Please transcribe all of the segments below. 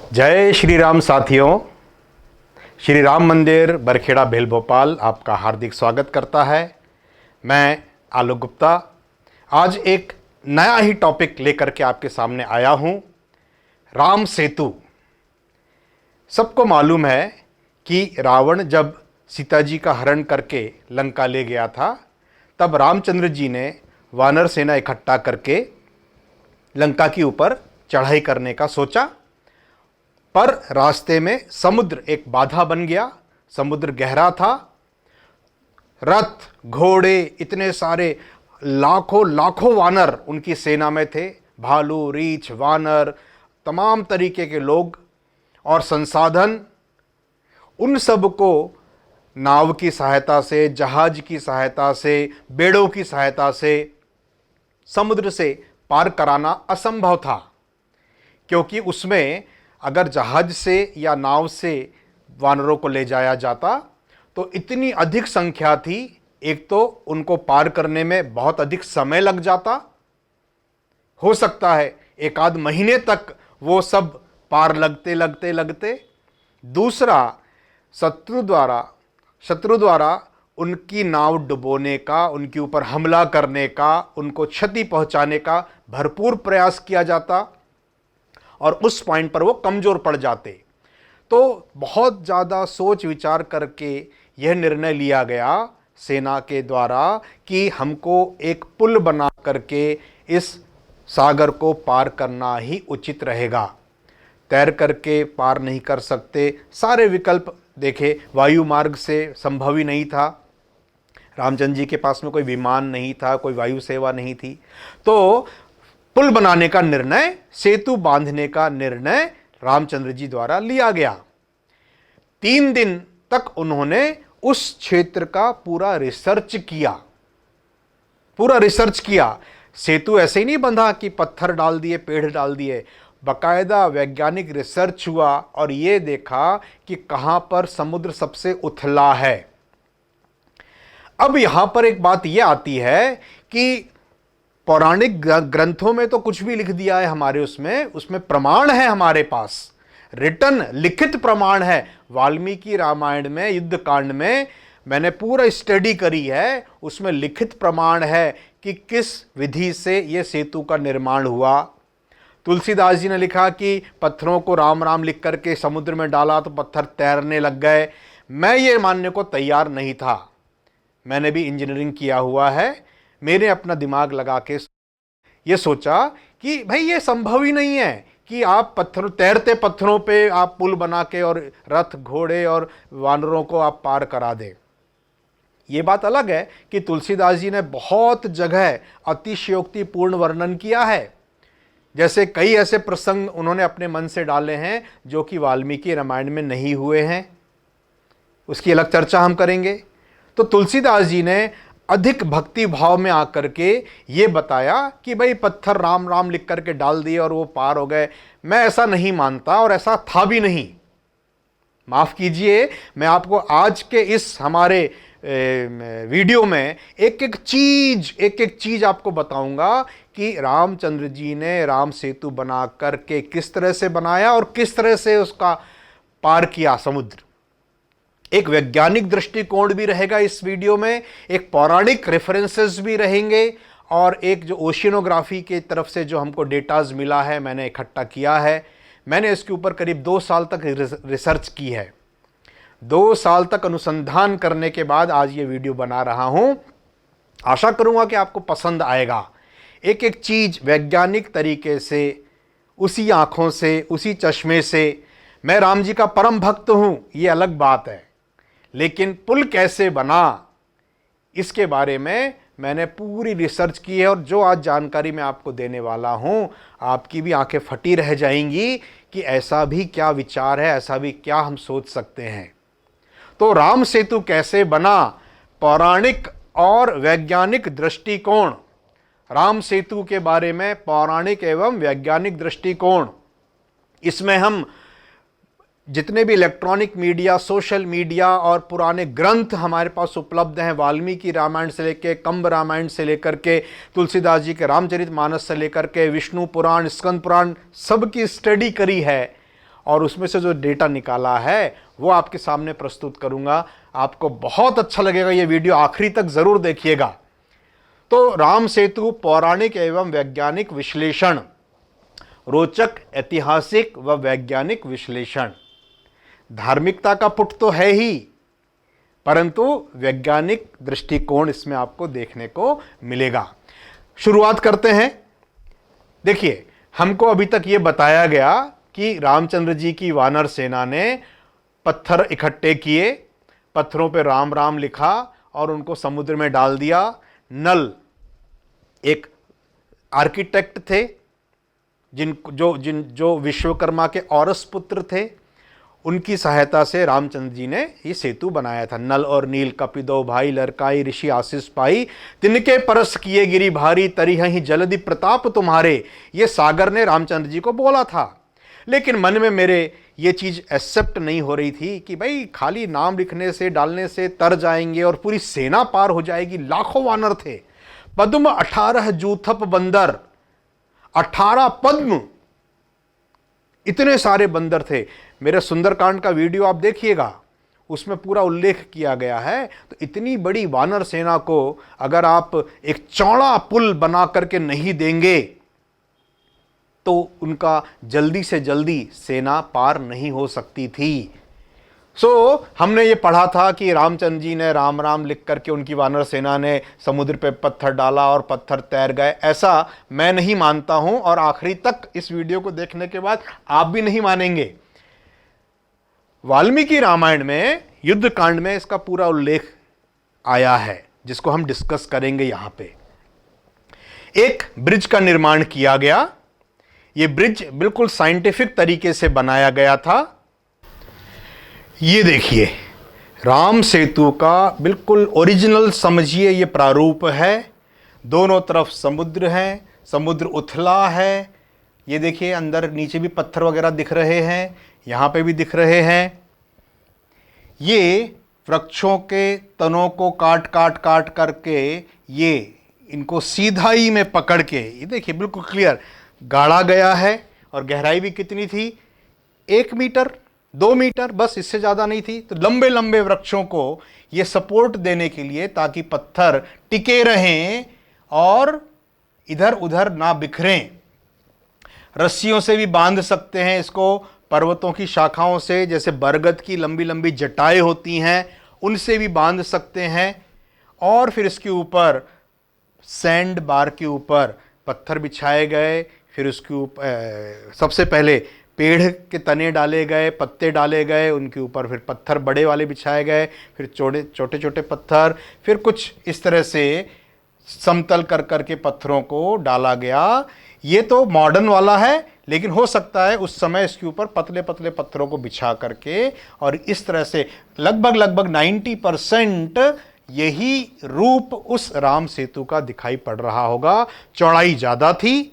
जय श्री राम साथियों। श्री राम मंदिर बरखेड़ा भेल भोपाल आपका हार्दिक स्वागत करता है। मैं आलोक गुप्ता आज एक नया ही टॉपिक लेकर के आपके सामने आया हूं। राम सेतु। सबको मालूम है कि रावण जब सीता जी का हरण करके लंका ले गया था, तब रामचंद्र जी ने वानर सेना इकट्ठा करके लंका के ऊपर चढ़ाई करने का सोचा, पर रास्ते में समुद्र एक बाधा बन गया। समुद्र गहरा था, रथ घोड़े इतने सारे लाखों लाखों वानर उनकी सेना में थे। भालू, रीछ, वानर, तमाम तरीके के लोग और संसाधन, उन सब को नाव की सहायता से, जहाज की सहायता से, बेड़ों की सहायता से समुद्र से पार कराना असंभव था, क्योंकि उसमें अगर जहाज से या नाव से वानरों को ले जाया जाता तो इतनी अधिक संख्या थी, एक तो उनको पार करने में बहुत अधिक समय लग जाता, हो सकता है एक आध महीने तक वो सब पार लगते। दूसरा, शत्रु द्वारा उनकी नाव डुबोने का, उनके ऊपर हमला करने का, उनको क्षति पहुंचाने का भरपूर प्रयास किया जाता और उस पॉइंट पर वो कमज़ोर पड़ जाते। तो बहुत ज़्यादा सोच विचार करके यह निर्णय लिया गया सेना के द्वारा कि हमको एक पुल बना करके इस सागर को पार करना ही उचित रहेगा। तैर करके पार नहीं कर सकते, सारे विकल्प देखे, वायु मार्ग से संभव ही नहीं था। रामचंद्र जी के पास में कोई विमान नहीं था, कोई वायु सेवा नहीं थी। तो पुल बनाने का निर्णय, सेतु बांधने का निर्णय रामचंद्र जी द्वारा लिया गया। 3 दिन तक उन्होंने उस क्षेत्र का पूरा रिसर्च किया। सेतु ऐसे ही नहीं बंधा कि पत्थर डाल दिए, पेड़ डाल दिए। बाकायदा वैज्ञानिक रिसर्च हुआ और यह देखा कि कहां पर समुद्र सबसे उथला है। अब यहां पर एक बात यह आती है कि पौराणिक ग्रंथों में तो कुछ भी लिख दिया है हमारे, उसमें प्रमाण है, हमारे पास रिटन लिखित प्रमाण है। वाल्मीकि रामायण में, युद्ध कांड में मैंने पूरा स्टडी करी है, उसमें लिखित प्रमाण है कि किस विधि से यह सेतु का निर्माण हुआ। तुलसीदास जी ने लिखा कि पत्थरों को राम राम लिख करके समुद्र में डाला तो पत्थर तैरने लग गए। मैं ये मानने को तैयार नहीं था, मैंने भी इंजीनियरिंग किया हुआ है। मैंने अपना दिमाग लगा के ये सोचा कि भाई ये संभव ही नहीं है कि आप तैरते पत्थरों पे आप पुल बना के और रथ, घोड़े और वानरों को आप पार करा दें। ये बात अलग है कि तुलसीदास जी ने बहुत जगह अतिशयोक्तिपूर्ण वर्णन किया है, जैसे कई ऐसे प्रसंग उन्होंने अपने मन से डाले हैं जो कि वाल्मीकि रामायण में नहीं हुए हैं, उसकी अलग चर्चा हम करेंगे। तो तुलसीदास जी ने अधिक भक्ति भाव में आकर के ये बताया कि भाई पत्थर राम राम लिख करके डाल दिए और वो पार हो गए। मैं ऐसा नहीं मानता और ऐसा था भी नहीं। माफ कीजिए, मैं आपको आज के इस हमारे वीडियो में एक एक चीज आपको बताऊंगा कि रामचंद्र जी ने राम सेतु बना करके किस तरह से बनाया और किस तरह से उसका पार किया समुद्र। एक वैज्ञानिक दृष्टिकोण भी रहेगा इस वीडियो में, एक पौराणिक रेफरेंसेस भी रहेंगे, और एक जो ओशियनोग्राफी के तरफ से जो हमको डेटाज मिला है, मैंने इकट्ठा किया है। मैंने इसके ऊपर करीब 2 साल तक रिसर्च की है। 2 साल तक अनुसंधान करने के बाद आज ये वीडियो बना रहा हूं। आशा करूंगा कि आपको पसंद आएगा। एक एक चीज वैज्ञानिक तरीके से, उसी आंखों से, उसी चश्मे से। मैं राम जी का परम भक्त हूं, ये अलग बात है, लेकिन पुल कैसे बना इसके बारे में मैंने पूरी रिसर्च की है, और जो आज जानकारी मैं आपको देने वाला हूं, आपकी भी आंखें फटी रह जाएंगी कि ऐसा भी क्या विचार है, ऐसा भी क्या हम सोच सकते हैं। तो राम सेतु कैसे बना, पौराणिक और वैज्ञानिक दृष्टिकोण। राम सेतु के बारे में पौराणिक एवं वैज्ञानिक दृष्टिकोण, इसमें हम जितने भी इलेक्ट्रॉनिक मीडिया, सोशल मीडिया और पुराने ग्रंथ हमारे पास उपलब्ध हैं, वाल्मीकि रामायण से लेकर, कंब रामायण से लेकर के, तुलसीदास जी के रामचरितमानस से लेकर के, विष्णु पुराण, स्कंद पुराण, सब की स्टडी करी है। और उसमें से जो डेटा निकाला है वो आपके सामने प्रस्तुत करूंगा। आपको बहुत अच्छा लगेगा, ये वीडियो आखिरी तक जरूर देखिएगा। तो राम सेतु पौराणिक एवं वैज्ञानिक विश्लेषण, रोचक ऐतिहासिक व वैज्ञानिक विश्लेषण। धार्मिकता का पुट तो है ही, परंतु वैज्ञानिक दृष्टिकोण इसमें आपको देखने को मिलेगा। शुरुआत करते हैं। देखिए, हमको अभी तक यह बताया गया कि रामचंद्र जी की वानर सेना ने पत्थर इकट्ठे किए, पत्थरों पे राम राम लिखा और उनको समुद्र में डाल दिया। नल एक आर्किटेक्ट थे, जो विश्वकर्मा के औरस पुत्र थे, उनकी सहायता से रामचंद्र जी ने ये सेतु बनाया था। नल और नील कपिदो भाई लरकाई ऋषि आशीष पाई, तिनके परस किए गिरी भारी, तरी ही जलधि प्रताप तुम्हारे, ये सागर ने रामचंद्र जी को बोला था। लेकिन मन में मेरे ये चीज़ एक्सेप्ट नहीं हो रही थी कि भाई खाली नाम लिखने से डालने से तर जाएंगे और पूरी सेना पार हो जाएगी। लाखों वानर थे, पद्म 18 जूथप बंदर, 18 पद्म, इतने सारे बंदर थे। मेरे सुंदरकांड का वीडियो आप देखिएगा, उसमें पूरा उल्लेख किया गया है। तो इतनी बड़ी वानर सेना को अगर आप एक चौड़ा पुल बना करके नहीं देंगे तो उनका जल्दी से जल्दी सेना पार नहीं हो सकती थी। हमने ये पढ़ा था कि रामचंद्र जी ने राम राम लिख करके उनकी वानर सेना ने समुद्र पे पत्थर डाला और पत्थर तैर गए। ऐसा मैं नहीं मानता हूं और आखिरी तक इस वीडियो को देखने के बाद आप भी नहीं मानेंगे। वाल्मीकि रामायण में युद्ध कांड में इसका पूरा उल्लेख आया है, जिसको हम डिस्कस करेंगे। यहां पे एक ब्रिज का निर्माण किया गया। यह ब्रिज बिल्कुल साइंटिफिक तरीके से बनाया गया था। ये देखिए, राम सेतु का बिल्कुल ओरिजिनल समझिए ये प्रारूप है। दोनों तरफ समुद्र है, समुद्र उथला है। ये देखिए, अंदर नीचे भी पत्थर वगैरह दिख रहे हैं, यहाँ पे भी दिख रहे हैं। ये वृक्षों के तनों को काट काट काट करके ये इनको सीधाई में पकड़ के, ये देखिए बिल्कुल क्लियर गाड़ा गया है। और गहराई भी कितनी थी? 1 मीटर 2 मीटर, बस इससे ज़्यादा नहीं थी। तो लंबे लंबे वृक्षों को ये सपोर्ट देने के लिए, ताकि पत्थर टिके रहें और इधर उधर ना बिखरें। रस्सियों से भी बांध सकते हैं इसको, पर्वतों की शाखाओं से, जैसे बरगद की लंबी लंबी जटाएं होती हैं, उनसे भी बांध सकते हैं। और फिर इसके ऊपर सैंड बार के ऊपर पत्थर बिछाए गए। फिर उसके ऊपर सबसे पहले पेड़ के तने डाले गए, पत्ते डाले गए, उनके ऊपर फिर पत्थर बड़े वाले बिछाए गए, फिर छोटे छोटे पत्थर, फिर कुछ इस तरह से समतल कर करके पत्थरों को डाला गया। ये तो मॉडर्न वाला है, लेकिन हो सकता है उस समय इसके ऊपर पतले पतले पत्थरों को बिछा करके, और इस तरह से लगभग 90% यही रूप उस राम सेतु का दिखाई पड़ रहा होगा। चौड़ाई ज़्यादा थी,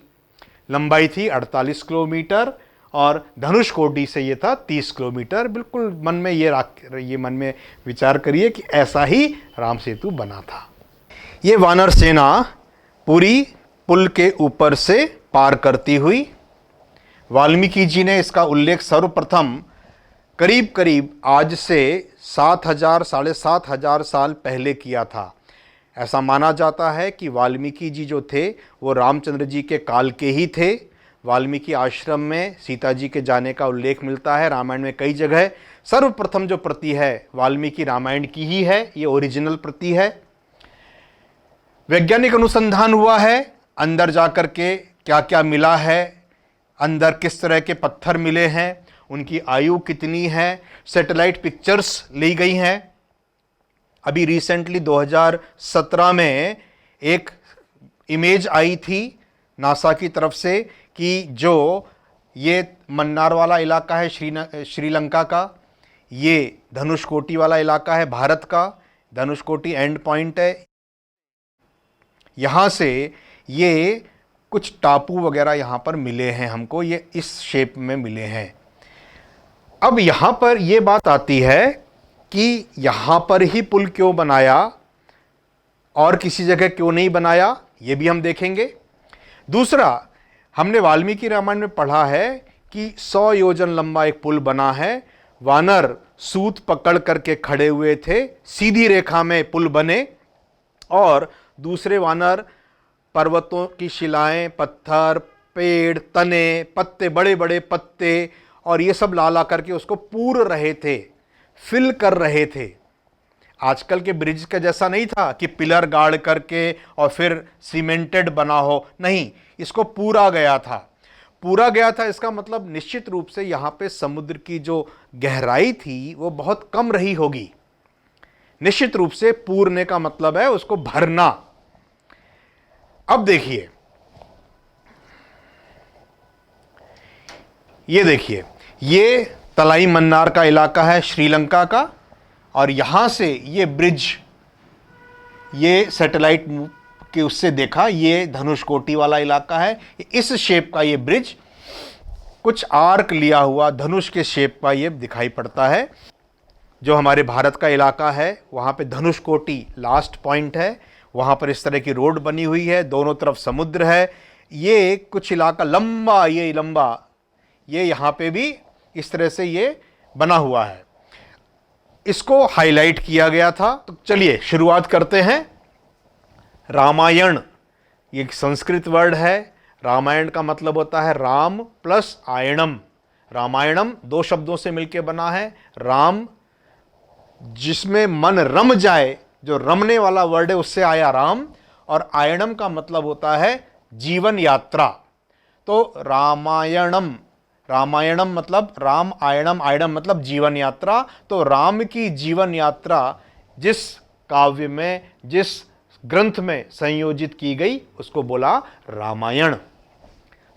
लंबाई थी 48 किलोमीटर और धनुष कोटि से ये था 30 किलोमीटर। बिल्कुल मन में ये मन में विचार करिए कि ऐसा ही राम सेतु बना था। ये वानर सेना पूरी पुल के ऊपर से पार करती हुई, वाल्मीकि जी ने इसका उल्लेख सर्वप्रथम करीब करीब आज से 7,000 साढ़े 7,000 साल पहले किया था। ऐसा माना जाता है कि वाल्मीकि जी जो थे वो रामचंद्र जी के काल के ही थे। वाल्मीकि आश्रम में सीता जी के जाने का उल्लेख मिलता है रामायण में कई जगह। सर्वप्रथम जो प्रति है वाल्मीकि रामायण की ही है, ये ओरिजिनल प्रति है। वैज्ञानिक अनुसंधान हुआ है, अंदर जाकर के क्या क्या मिला है, अंदर किस तरह के पत्थर मिले हैं, उनकी आयु कितनी है, सैटेलाइट पिक्चर्स ली गई हैं। अभी रिसेंटली 2017 में एक इमेज आई थी नासा की तरफ से कि जो ये मन्नार वाला इलाका है श्रीलंका का, ये धनुषकोटी वाला इलाका है भारत का, धनुषकोटी एंड पॉइंट है। यहाँ से ये कुछ टापू वगैरह यहाँ पर मिले हैं हमको, ये इस शेप में मिले हैं। अब यहाँ पर ये बात आती है कि यहाँ पर ही पुल क्यों बनाया और किसी जगह क्यों नहीं बनाया, ये भी हम देखेंगे। दूसरा, हमने वाल्मीकि रामायण में पढ़ा है कि 100 योजन लंबा एक पुल बना है, वानर सूत पकड़ करके खड़े हुए थे, सीधी रेखा में पुल बने, और दूसरे वानर पर्वतों की शिलाएं, पत्थर, पेड़, तने, पत्ते, बड़े बड़े पत्ते और ये सब ला ला करके उसको पूर रहे थे, फिल कर रहे थे। आजकल के ब्रिज का जैसा नहीं था कि पिलर गाड़ करके और फिर सीमेंटेड बना हो, नहीं, इसको पूरा गया था। पूरा गया था इसका मतलब निश्चित रूप से यहां पे समुद्र की जो गहराई थी वो बहुत कम रही होगी। निश्चित रूप से पूरने का मतलब है उसको भरना। अब देखिए, ये देखिए, ये तलाई मन्नार का इलाका है श्रीलंका का, और यहां से ये ब्रिज, ये सैटेलाइट के उससे देखा, ये धनुषकोटी वाला इलाका है। इस शेप का ये ब्रिज, कुछ आर्क लिया हुआ धनुष के शेप का ये दिखाई पड़ता है। जो हमारे भारत का इलाका है वहाँ पे धनुषकोटी लास्ट पॉइंट है, वहाँ पर इस तरह की रोड बनी हुई है, दोनों तरफ समुद्र है। ये कुछ इलाका लंबा, ये लंबा, ये यहाँ पे भी इस तरह से ये बना हुआ है, इसको हाईलाइट किया गया था। तो चलिए शुरुआत करते हैं। रामायण, ये एक संस्कृत वर्ड है। रामायण का मतलब होता है राम प्लस आयणम। रामायणम दो शब्दों से मिलकर बना है। राम, जिसमें मन रम जाए, जो रमने वाला वर्ड है उससे आया राम, और आयणम का मतलब होता है जीवन यात्रा। तो रामायणम, रामायणम मतलब राम, आयणम, आयणम मतलब जीवन यात्रा। तो राम की जीवन यात्रा जिस काव्य में, जिस ग्रंथ में संयोजित की गई उसको बोला रामायण।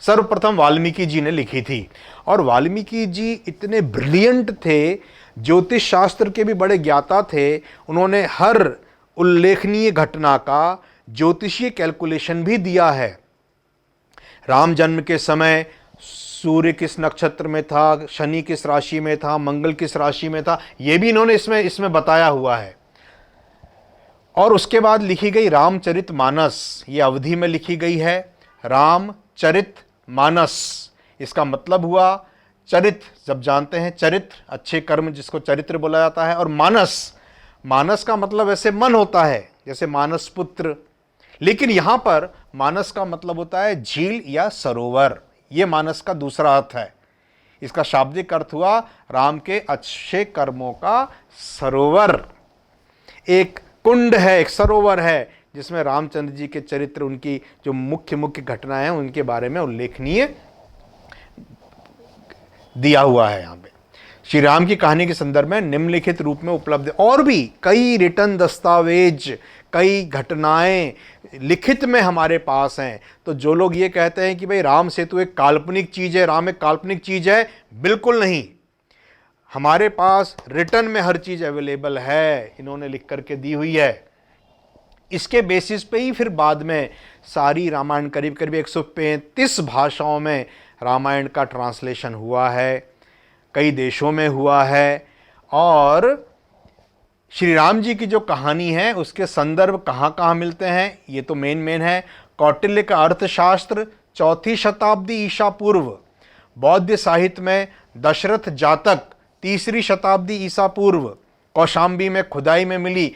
सर्वप्रथम वाल्मीकि जी ने लिखी थी, और वाल्मीकि जी इतने ब्रिलियंट थे, ज्योतिष शास्त्र के भी बड़े ज्ञाता थे। उन्होंने हर उल्लेखनीय घटना का ज्योतिषीय कैलकुलेशन भी दिया है। राम जन्म के समय सूर्य किस नक्षत्र में था, शनि किस राशि में था, मंगल किस राशि में था, यह भी इन्होंने इसमें बताया हुआ है। और उसके बाद लिखी गई रामचरितमानस, ये अवधि में लिखी गई है। रामचरितमानस, इसका मतलब हुआ चरित्र, जब जानते हैं चरित्र, अच्छे कर्म जिसको चरित्र बोला जाता है, और मानस, मानस का मतलब ऐसे मन होता है, जैसे मानस पुत्र। लेकिन यहां पर मानस का मतलब होता है झील या सरोवर, ये मानस का दूसरा अर्थ है। इसका शाब्दिक अर्थ हुआ राम के अच्छे कर्मों का सरोवर। एक कुंड है, एक सरोवर है, जिसमें रामचंद्र जी के चरित्र, उनकी जो मुख्य मुख्य घटनाएं हैं उनके बारे में उल्लेखनीय दिया हुआ है। यहाँ पे श्री राम की कहानी के संदर्भ में निम्नलिखित रूप में उपलब्ध और भी कई रिटर्न दस्तावेज, कई घटनाएं लिखित में हमारे पास हैं। तो जो लोग ये कहते हैं कि भाई राम सेतु एक काल्पनिक चीज है, राम एक काल्पनिक चीज है, बिल्कुल नहीं। हमारे पास रिटर्न में हर चीज अवेलेबल है, इन्होंने लिख करके दी हुई है। इसके बेसिस पे ही फिर बाद में सारी रामायण, करीब करीब 135 भाषाओं में रामायण का ट्रांसलेशन हुआ है, कई देशों में हुआ है। और श्री राम जी की जो कहानी है उसके संदर्भ कहाँ कहाँ मिलते हैं, ये तो मेन है। कौटिल्य का अर्थशास्त्र 4वीं शताब्दी ईसा पूर्व, बौद्ध साहित्य में दशरथ जातक 3री शताब्दी ईसा पूर्व, कौशाम्बी में खुदाई में मिली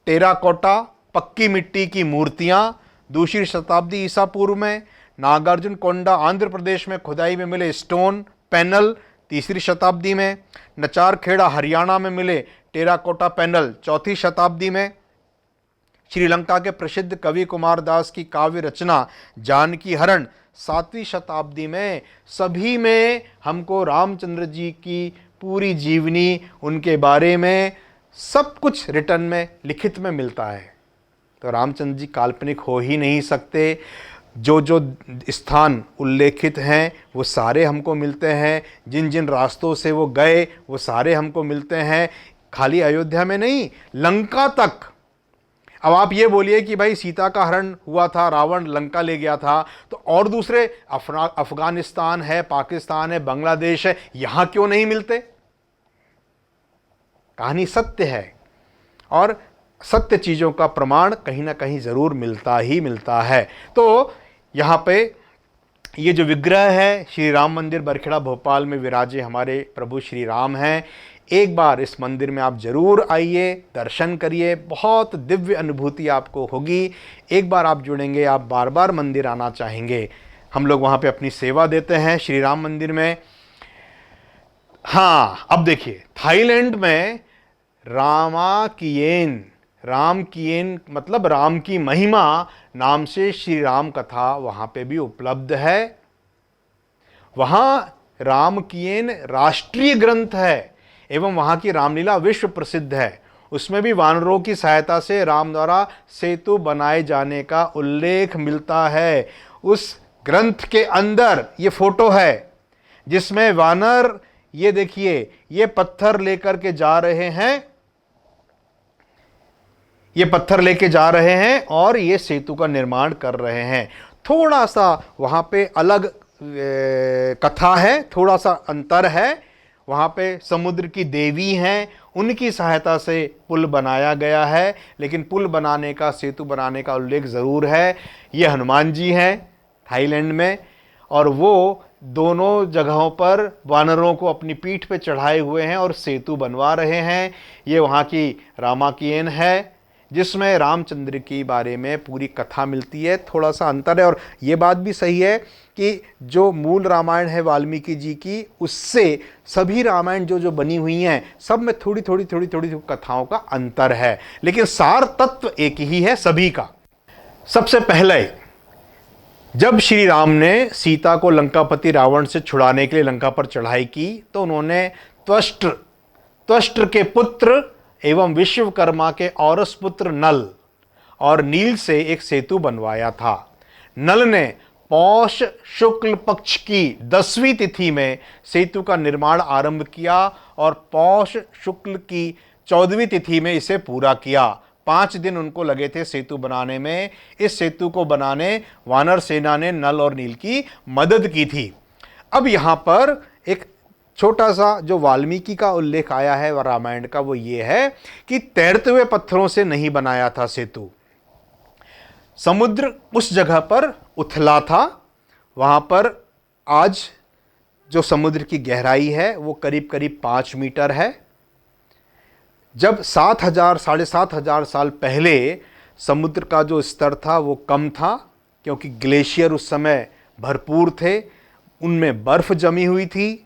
टेराकोटा पक्की मिट्टी की मूर्तियां 2री शताब्दी ईसा पूर्व में, नागार्जुन कोंडा आंध्र प्रदेश में खुदाई में मिले स्टोन पैनल 3री शताब्दी में, नचार खेड़ा हरियाणा में मिले टेराकोटा पैनल 4वीं शताब्दी में, श्रीलंका के प्रसिद्ध कवि कुमार दास की काव्य रचना जानकी हरण 7वीं शताब्दी में। सभी में हमको रामचंद्र जी की पूरी जीवनी, उनके बारे में सब कुछ रिटर्न में, लिखित में मिलता है। तो रामचंद्र जी काल्पनिक हो ही नहीं सकते। जो जो स्थान उल्लेखित हैं वो सारे हमको मिलते हैं, जिन जिन रास्तों से वो गए वो सारे हमको मिलते हैं। खाली अयोध्या में नहीं, लंका तक। अब आप ये बोलिए कि भाई सीता का हरण हुआ था, रावण लंका ले गया था, तो और दूसरे अफगानिस्तान है, पाकिस्तान है, बांग्लादेश है, यहां क्यों नहीं मिलते? कहानी सत्य है, और सत्य चीजों का प्रमाण कहीं ना कहीं जरूर मिलता ही मिलता है। तो यहां पे ये जो विग्रह है श्री राम मंदिर बरखेड़ा भोपाल में विराजे हमारे प्रभु श्री राम हैं। एक बार इस मंदिर में आप जरूर आइए, दर्शन करिए, बहुत दिव्य अनुभूति आपको होगी। एक बार आप जुड़ेंगे, आप बार बार मंदिर आना चाहेंगे। हम लोग वहाँ पे अपनी सेवा देते हैं श्री राम मंदिर में। हाँ, अब देखिए थाईलैंड में राम किएन मतलब राम की महिमा नाम से श्री राम कथा वहाँ पे भी उपलब्ध है। वहाँ राम किएन राष्ट्रीय ग्रंथ है एवं वहाँ की रामलीला विश्व प्रसिद्ध है। उसमें भी वानरों की सहायता से राम द्वारा सेतु बनाए जाने का उल्लेख मिलता है। उस ग्रंथ के अंदर ये फोटो है जिसमें वानर, ये देखिए, ये पत्थर लेकर के जा रहे हैं, ये पत्थर लेके जा रहे हैं और ये सेतु का निर्माण कर रहे हैं। थोड़ा सा वहाँ पे अलग कथा है, थोड़ा सा अंतर है। वहाँ पे समुद्र की देवी हैं, उनकी सहायता से पुल बनाया गया है, लेकिन पुल बनाने का, सेतु बनाने का उल्लेख ज़रूर है। ये हनुमान जी हैं थाईलैंड में, और वो दोनों जगहों पर वानरों को अपनी पीठ पे चढ़ाए हुए हैं और सेतु बनवा रहे हैं। ये वहाँ की रामाकियन है जिसमें रामचंद्र के बारे में पूरी कथा मिलती है। थोड़ा सा अंतर है, और ये बात भी सही है कि जो मूल रामायण है वाल्मीकि जी की, उससे सभी रामायण जो बनी हुई हैं सब में थोड़ी थोड़ी कथाओं का अंतर है, लेकिन सार तत्व एक ही है सभी का। सबसे पहले जब श्री राम ने सीता को लंकापति रावण से छुड़ाने के लिए लंका पर चढ़ाई की, तो उन्होंने त्वष्ट्र के पुत्र एवं विश्वकर्मा के औरस पुत्र नल और नील से एक सेतु बनवाया था। नल ने पौष शुक्ल पक्ष की 10वीं तिथि में सेतु का निर्माण आरंभ किया और पौष शुक्ल की 14वीं तिथि में इसे पूरा किया। 5 दिन उनको लगे थे सेतु बनाने में। इस सेतु को बनाने वानर सेना ने नल और नील की मदद की थी। अब यहाँ पर एक छोटा सा जो वाल्मीकि का उल्लेख आया है रामायण का, वो ये है कि तैरते हुए पत्थरों से नहीं बनाया था सेतु। समुद्र उस जगह पर उथला था। वहाँ पर आज जो समुद्र की गहराई है वो करीब करीब 5 मीटर है। जब साढ़े सात हजार साल पहले समुद्र का जो स्तर था वो कम था, क्योंकि ग्लेशियर उस समय भरपूर थे, उनमें बर्फ़ जमी हुई थी।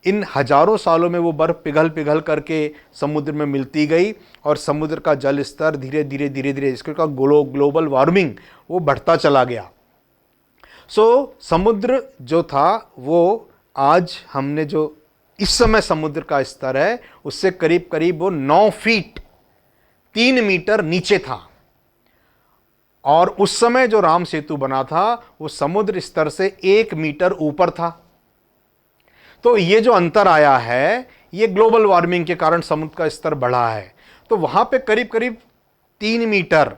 इन हजारों सालों में वो बर्फ़ पिघल करके समुद्र में मिलती गई और समुद्र का जल स्तर धीरे धीरे इसका ग्लोबल वार्मिंग वो बढ़ता चला गया। समुद्र जो था वो आज हमने जो इस समय समुद्र का स्तर है उससे करीब करीब वो 9 फीट 3 मीटर नीचे था। और उस समय जो राम सेतु बना था वो समुद्र स्तर से 1 मीटर ऊपर था। तो ये जो अंतर आया है ये ग्लोबल वार्मिंग के कारण समुद्र का स्तर बढ़ा है। तो वहाँ पे करीब करीब 3 मीटर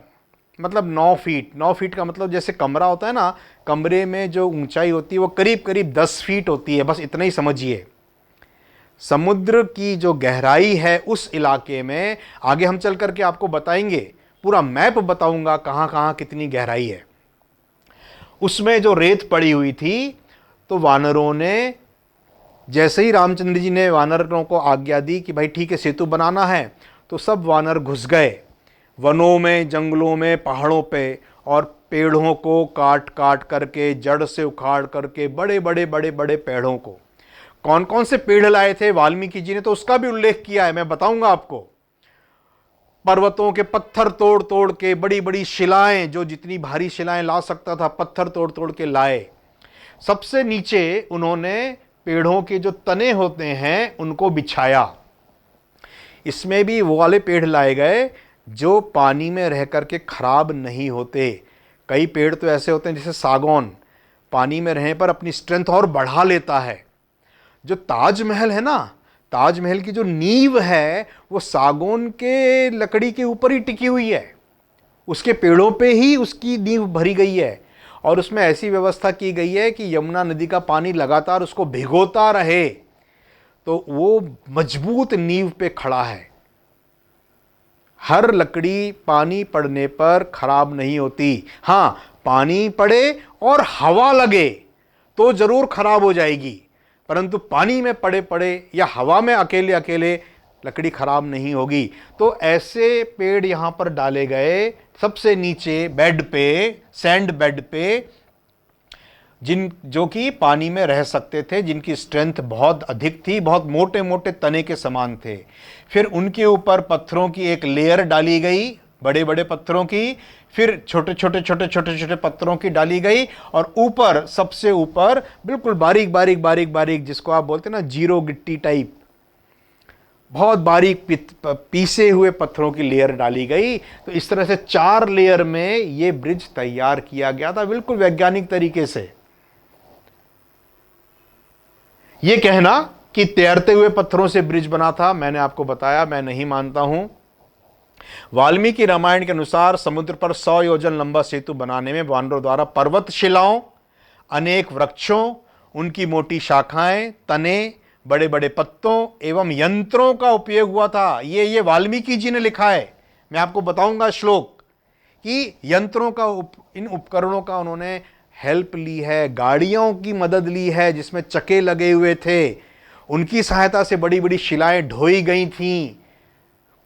मतलब 9 फीट। 9 फीट का मतलब जैसे कमरा होता है ना, कमरे में जो ऊंचाई होती है वो करीब करीब 10 फीट होती है, बस इतना ही समझिए। समुद्र की जो गहराई है उस इलाके में, आगे हम चल करके आपको बताएंगे, पूरा मैप बताऊंगा कहाँ कहाँ कितनी गहराई है। उसमें जो रेत पड़ी हुई थी, तो वानरों ने, जैसे ही रामचंद्र जी ने वानरों को आज्ञा दी कि भाई ठीक है सेतु बनाना है, तो सब वानर घुस गए वनों में, जंगलों में, पहाड़ों पे, और पेड़ों को काट काट करके, जड़ से उखाड़ करके, बड़े बड़े पेड़ों को, कौन कौन से पेड़ लाए थे वाल्मीकि जी ने तो उसका भी उल्लेख किया है, मैं बताऊंगा आपको। पर्वतों के पत्थर तोड़ तोड़ के, बड़ी बड़ी शिलाएं, जो जितनी भारी शिलाएं ला सकता था पत्थर तोड़ तोड़ के लाए। सबसे नीचे उन्होंने पेड़ों के जो तने होते हैं उनको बिछाया। इसमें भी वो वाले पेड़ लाए गए जो पानी में रह करके खराब नहीं होते। कई पेड़ तो ऐसे होते हैं जैसे सागौन, पानी में रहने पर अपनी स्ट्रेंथ और बढ़ा लेता है। जो ताजमहल है ना, ताजमहल की जो नींव है वो सागौन के लकड़ी के ऊपर ही टिकी हुई है, उसके पेड़ों पे ही उसकी नींव भरी गई है। और उसमें ऐसी व्यवस्था की गई है कि यमुना नदी का पानी लगातार उसको भिगोता रहे, तो वो मजबूत नींव पे खड़ा है। हर लकड़ी पानी पड़ने पर खराब नहीं होती। हाँ, पानी पड़े और हवा लगे तो जरूर खराब हो जाएगी, परंतु पानी में पड़े पड़े या हवा में अकेले अकेले लकड़ी खराब नहीं होगी। तो ऐसे पेड़ यहां पर डाले गए सबसे नीचे बेड पे, सैंड बेड पे, जो कि पानी में रह सकते थे, जिनकी स्ट्रेंथ बहुत अधिक थी, बहुत मोटे मोटे तने के समान थे। फिर उनके ऊपर पत्थरों की एक लेयर डाली गई, बड़े बड़े पत्थरों की, फिर छोटे छोटे पत्थरों की डाली गई, और ऊपर, सबसे ऊपर बिल्कुल बारीक बारीक बारीक बारीक, जिसको आप बोलते हैं ना जीरो गिट्टी टाइप, बहुत बारीक पीसे हुए पत्थरों की लेयर डाली गई। तो इस तरह से 4 लेयर में यह ब्रिज तैयार किया गया था, बिल्कुल वैज्ञानिक तरीके से। यह कहना कि तैरते हुए पत्थरों से ब्रिज बना था, मैंने आपको बताया, मैं नहीं मानता हूं। वाल्मीकि रामायण के अनुसार समुद्र पर 100 योजन लंबा सेतु बनाने में वानरों द्वारा पर्वत शिलाओं, अनेक वृक्षों, उनकी मोटी शाखाएं, तने, बड़े बड़े पत्तों एवं यंत्रों का उपयोग हुआ था। ये वाल्मीकि जी ने लिखा है। मैं आपको बताऊंगा श्लोक कि यंत्रों का इन उपकरणों का उन्होंने हेल्प ली है, गाड़ियों की मदद ली है जिसमें चक्के लगे हुए थे, उनकी सहायता से बड़ी बड़ी शिलाएं ढोई गई थीं।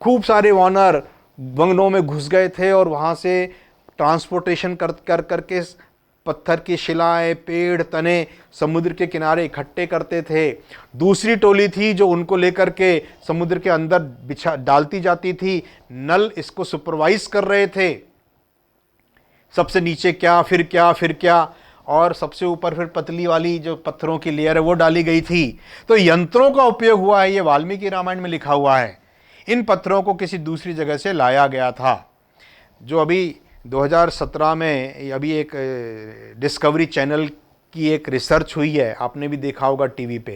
खूब सारे वानर वनों में घुस गए थे और वहां से ट्रांसपोर्टेशन कर करके पत्थर की शिलाएं, पेड़, तने समुद्र के किनारे इकट्ठे करते थे। दूसरी टोली थी जो उनको लेकर के समुद्र के अंदर डालती जाती थी। नल इसको सुपरवाइज कर रहे थे, सबसे नीचे क्या, फिर क्या, फिर क्या, और सबसे ऊपर फिर पतली वाली जो पत्थरों की लेयर है वो डाली गई थी। तो यंत्रों का उपयोग हुआ है, ये वाल्मीकि रामायण में लिखा हुआ है। इन पत्थरों को किसी दूसरी जगह से लाया गया था। जो अभी 2017 में अभी एक डिस्कवरी चैनल की एक रिसर्च हुई है, आपने भी देखा होगा टीवी पे,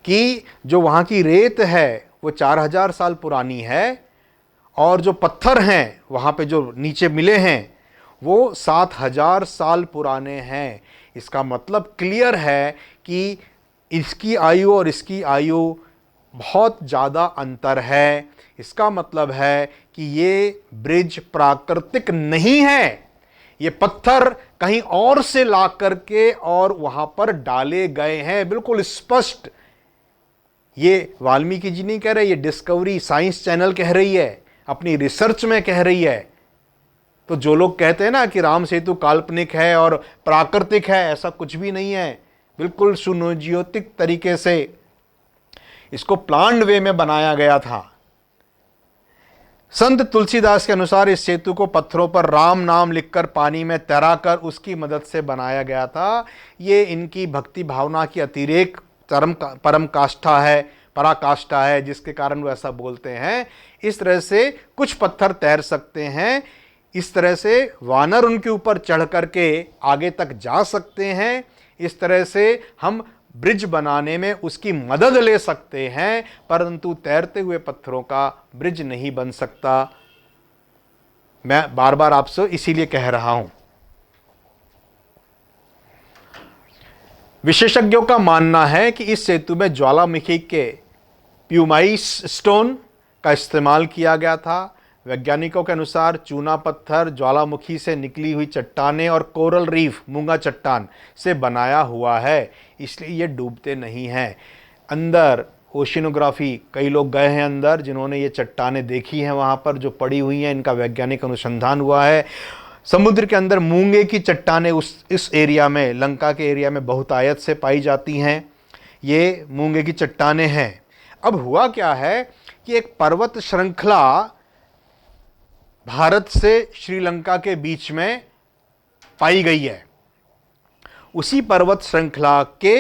कि जो वहाँ की रेत है वो 4000 साल पुरानी है, और जो पत्थर हैं वहाँ पे जो नीचे मिले हैं वो 7000 साल पुराने हैं। इसका मतलब क्लियर है कि इसकी आयु और इसकी आयु बहुत ज़्यादा अंतर है। इसका मतलब है कि ये ब्रिज प्राकृतिक नहीं है, ये पत्थर कहीं और से ला करके और वहां पर डाले गए हैं, बिल्कुल स्पष्ट। ये वाल्मीकि जी नहीं कह रहे, ये डिस्कवरी साइंस चैनल कह रही है, अपनी रिसर्च में कह रही है। तो जो लोग कहते हैं ना कि राम सेतु काल्पनिक है और प्राकृतिक है, ऐसा कुछ भी नहीं है। बिल्कुल सुनियोजित तरीके से इसको प्लान्ड वे में बनाया गया था। संत तुलसीदास के अनुसार इस सेतु को पत्थरों पर राम नाम लिखकर पानी में तैराकर उसकी मदद से बनाया गया था। ये इनकी भक्ति भावना की अतिरेक परम काष्ठा है, पराकाष्ठा है, जिसके कारण वो ऐसा बोलते हैं। इस तरह से कुछ पत्थर तैर सकते हैं, इस तरह से वानर उनके ऊपर चढ़ करके आगे तक जा सकते हैं। इस तरह से हम ब्रिज बनाने में उसकी मदद ले सकते हैं, परंतु तैरते हुए पत्थरों का ब्रिज नहीं बन सकता। मैं बार बार आपसे इसीलिए कह रहा हूं। विशेषज्ञों का मानना है कि इस सेतु में ज्वालामुखी के प्यूमाइस स्टोन का इस्तेमाल किया गया था। वैज्ञानिकों के अनुसार चूना पत्थर, ज्वालामुखी से निकली हुई चट्टानें और कोरल रीफ, मूंगा चट्टान से बनाया हुआ है, इसलिए ये डूबते नहीं हैं। अंदर ओशिनोग्राफी, कई लोग गए हैं अंदर जिन्होंने ये चट्टानें देखी हैं, वहाँ पर जो पड़ी हुई हैं, इनका वैज्ञानिक अनुसंधान हुआ है। समुद्र के अंदर मूंगे की चट्टानें इस एरिया में, लंका के एरिया में बहुतायत से पाई जाती हैं। ये मूंगे की चट्टानें हैं। अब हुआ क्या है कि एक पर्वत श्रृंखला भारत से श्रीलंका के बीच में पाई गई है। उसी पर्वत श्रृंखला के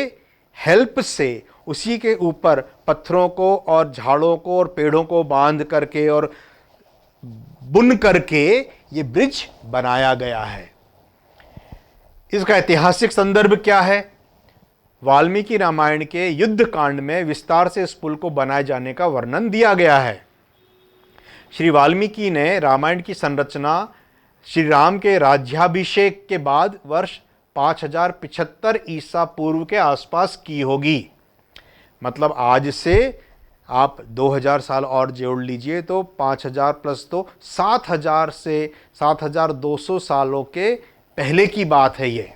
हेल्प से उसी के ऊपर पत्थरों को और झाड़ों को और पेड़ों को बांध करके और बुन करके ये ब्रिज बनाया गया है। इसका ऐतिहासिक संदर्भ क्या है? वाल्मीकि रामायण के युद्ध कांड में विस्तार से इस पुल को बनाए जाने का वर्णन दिया गया है। श्री वाल्मीकि ने रामायण की संरचना श्री राम के राज्याभिषेक के बाद वर्ष 5075 ईसा पूर्व के आसपास की होगी। मतलब आज से आप 2000 साल और जोड़ लीजिए तो 5000 प्लस तो 7000 से 7200 सालों के पहले की बात है ये।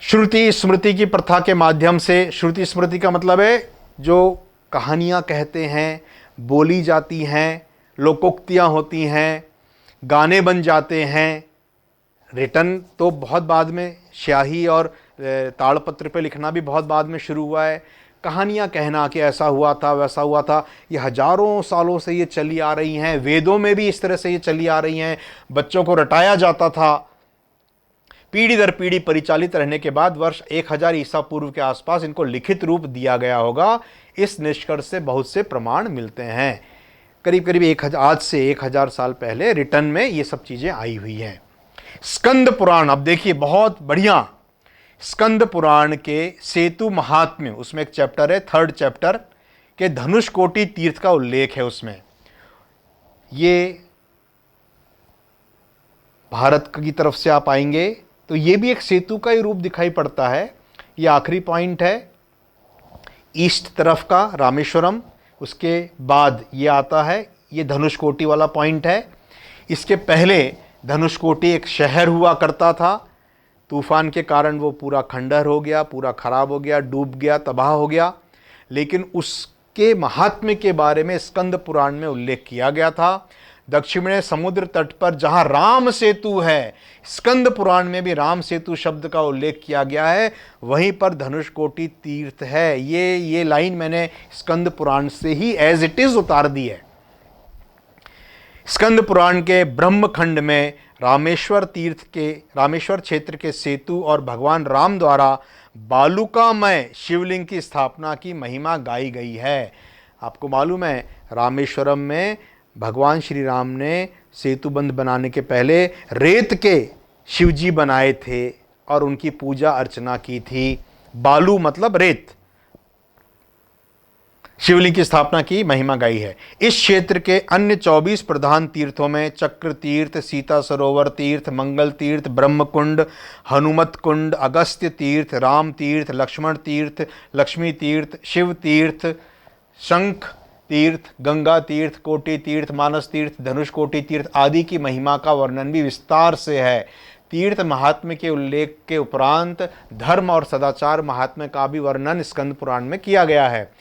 श्रुति स्मृति की प्रथा के माध्यम से, श्रुति स्मृति का मतलब है जो कहानियाँ कहते हैं, बोली जाती हैं, लोकोक्तियाँ होती हैं, गाने बन जाते हैं। रिटर्न तो बहुत बाद में, स्याही और ताड़पत्र पे लिखना भी बहुत बाद में शुरू हुआ है। कहानियाँ कहना कि ऐसा हुआ था वैसा हुआ था, ये हजारों सालों से ये चली आ रही हैं। वेदों में भी इस तरह से ये चली आ रही हैं। बच्चों को रटाया जाता था। पीढ़ी दर पीढ़ी परिचालित रहने के बाद वर्ष 1000 ईसा पूर्व के आसपास इनको लिखित रूप दिया गया होगा। इस निष्कर्ष से बहुत से प्रमाण मिलते हैं। करीब करीब आज से 1000 साल पहले रिटर्न में ये सब चीज़ें आई हुई हैं। स्कंद पुराण, अब देखिए बहुत बढ़िया, स्कंद पुराण के सेतु महात्म्य, उसमें एक चैप्टर है, 3rd चैप्टर के धनुषकोटि तीर्थ का उल्लेख है उसमें। ये भारत की तरफ से आप आएंगे तो ये भी एक सेतु का ही रूप दिखाई पड़ता है। ये आखिरी पॉइंट है, ईस्ट तरफ का रामेश्वरम, उसके बाद ये आता है, ये धनुषकोटि वाला पॉइंट है। इसके पहले धनुषकोटि एक शहर हुआ करता था। तूफान के कारण वो पूरा खंडहर हो गया, पूरा खराब हो गया, डूब गया, तबाह हो गया। लेकिन उसके महात्म्य के बारे में स्कंद पुराण में उल्लेख किया गया था। दक्षिण में समुद्र तट पर जहां राम सेतु है, स्कंद पुराण में भी राम सेतु शब्द का उल्लेख किया गया है, वहीं पर धनुषकोटि तीर्थ है। ये लाइन मैंने स्कंद पुराण से ही एज इट इज उतार दी है। स्कंद पुराण के ब्रह्मखंड में रामेश्वर क्षेत्र के सेतु और भगवान राम द्वारा बालुकामय शिवलिंग की स्थापना की महिमा गाई गई है। आपको मालूम है, रामेश्वरम में भगवान श्री राम ने सेतु बंध बनाने के पहले रेत के शिवजी बनाए थे और उनकी पूजा अर्चना की थी। बालू मतलब रेत, शिवलिंग की स्थापना की महिमा गाई है। इस क्षेत्र के अन्य 24 प्रधान तीर्थों में चक्र तीर्थ, सीता सरोवर तीर्थ, मंगल तीर्थ, ब्रह्मकुंड, हनुमत कुंड, अगस्त्य तीर्थ, राम तीर्थ, लक्ष्मण तीर्थ, लक्ष्मी तीर्थ, शिव तीर्थ, शंख तीर्थ, गंगा तीर्थ, कोटि तीर्थ, मानस तीर्थ, धनुषकोटि तीर्थ आदि की महिमा का वर्णन भी विस्तार से है। तीर्थ महात्म्य के उल्लेख के उपरांत धर्म और सदाचार महात्म्य का भी वर्णन स्कंद पुराण में किया गया है।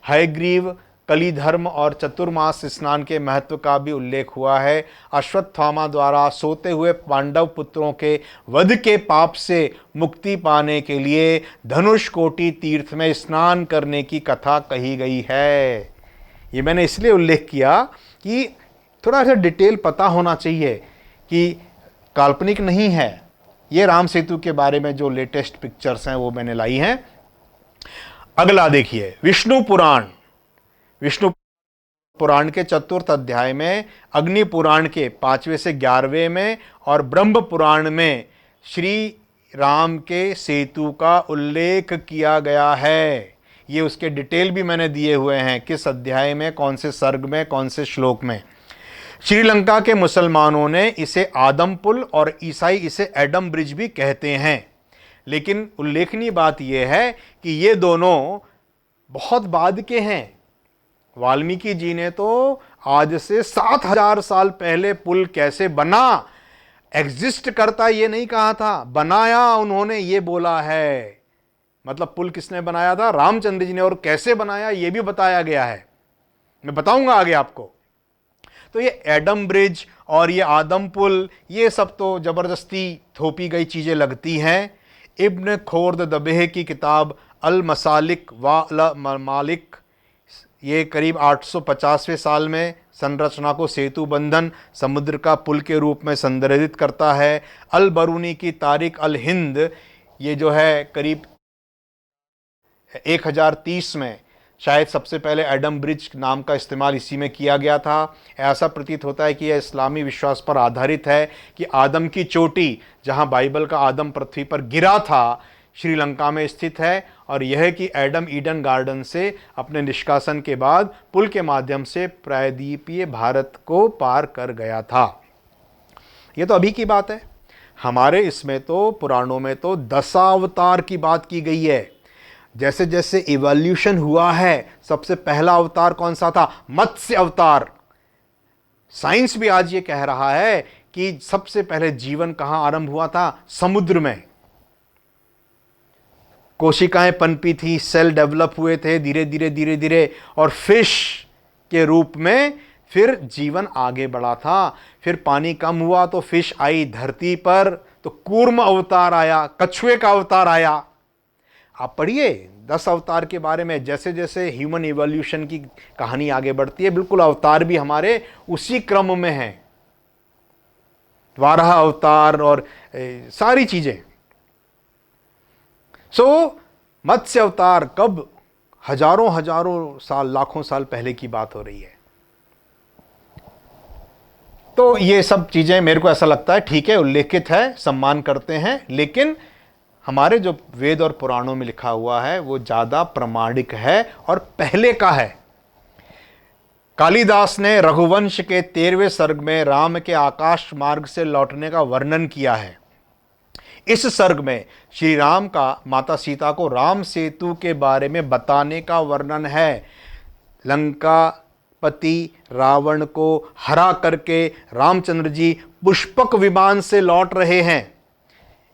हयग्रीव, कलिधर्म और चतुर्मास स्नान के महत्व का भी उल्लेख हुआ है। अश्वत्थामा द्वारा सोते हुए पांडव पुत्रों के वध के पाप से मुक्ति पाने के लिए धनुषकोटि तीर्थ में स्नान करने की कथा कही गई है। ये मैंने इसलिए उल्लेख किया कि थोड़ा सा डिटेल पता होना चाहिए कि काल्पनिक नहीं है। ये राम सेतु के बारे में जो लेटेस्ट पिक्चर्स हैं वो मैंने लाई हैं। अगला देखिए, विष्णु पुराण। विष्णु पुराण के 4th अध्याय में, अग्नि पुराण के 5वें से 11वें में और ब्रह्म पुराण में श्री राम के सेतु का उल्लेख किया गया है। ये उसके डिटेल भी मैंने दिए हुए हैं, किस अध्याय में, कौन से सर्ग में, कौन से श्लोक में। श्रीलंका के मुसलमानों ने इसे आदम पुल और ईसाई इसे एडम ब्रिज भी कहते हैं। लेकिन उल्लेखनीय बात यह है कि ये दोनों बहुत बाद के हैं। वाल्मीकि जी ने तो आज से 7000 साल पहले पुल कैसे बना, एग्जिस्ट करता ये नहीं कहा था, बनाया उन्होंने ये बोला है। मतलब पुल किसने बनाया था? रामचंद्र जी ने। और कैसे बनाया ये भी बताया गया है, मैं बताऊंगा आगे आपको। तो ये एडम ब्रिज और ये आदम पुल, ये सब तो जबरदस्ती थोपी गई चीजें लगती हैं। इब्न खोर्द दबेह की किताब अल मसालिक व मालिक, ये करीब 850वें साल में संरचना को सेतु बंधन समुद्र का पुल के रूप में संदर्भित करता है। अल बरूनी की तारिक अल हिंद, ये जो है करीब 1030 में, शायद सबसे पहले एडम ब्रिज नाम का इस्तेमाल इसी में किया गया था। ऐसा प्रतीत होता है कि यह इस्लामी विश्वास पर आधारित है कि आदम की चोटी, जहां बाइबल का आदम पृथ्वी पर गिरा था, श्रीलंका में स्थित है। और यह कि एडम ईडन गार्डन से अपने निष्कासन के बाद पुल के माध्यम से प्रायद्वीपीय भारत को पार कर गया था। यह तो अभी की बात है। हमारे इसमें तो पुराणों में तो दशावतार की बात की गई है। जैसे जैसे इवोल्यूशन हुआ है, सबसे पहला अवतार कौन सा था? मत्स्य अवतार। साइंस भी आज ये कह रहा है कि सबसे पहले जीवन कहां आरंभ हुआ था? समुद्र में। कोशिकाएं पनपी थी, सेल डेवलप हुए थे धीरे धीरे धीरे धीरे, और फिश के रूप में फिर जीवन आगे बढ़ा था। फिर पानी कम हुआ तो फिश आई धरती पर, तो कूर्म अवतार आया, कछुए का अवतार आया। आप पढ़िए 10 अवतार के बारे में, जैसे जैसे ह्यूमन इवोल्यूशन की कहानी आगे बढ़ती है, बिल्कुल अवतार भी हमारे उसी क्रम में हैं। वाराह अवतार और सारी चीजें। मत्स्य अवतार कब, हजारों हजारों साल, लाखों साल पहले की बात हो रही है। तो ये सब चीजें मेरे को ऐसा लगता है ठीक है, उल्लेखित है, सम्मान करते हैं, लेकिन हमारे जो वेद और पुराणों में लिखा हुआ है वो ज्यादा प्रमाणिक है और पहले का है। कालिदास ने रघुवंश के 13वें सर्ग में राम के आकाश मार्ग से लौटने का वर्णन किया है। इस सर्ग में श्री राम का माता सीता को राम सेतु के बारे में बताने का वर्णन है। लंका पति रावण को हरा करके रामचंद्र जी पुष्पक विमान से लौट रहे हैं।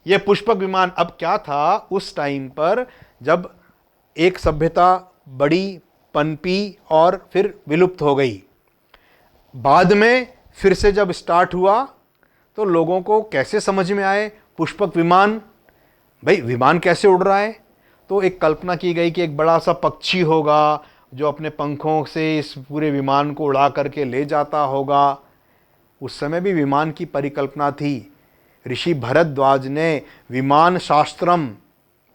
यह पुष्पक विमान अब क्या था, उस टाइम पर जब एक सभ्यता बड़ी पनपी और फिर विलुप्त हो गई, बाद में फिर से जब स्टार्ट हुआ तो लोगों को कैसे समझ में आए पुष्पक विमान, भाई विमान कैसे उड़ रहा है। तो एक कल्पना की गई कि एक बड़ा सा पक्षी होगा जो अपने पंखों से इस पूरे विमान को उड़ा करके ले जाता होगा। उस समय भी विमान की परिकल्पना थी। ऋषि भरद्वाज ने विमान शास्त्रम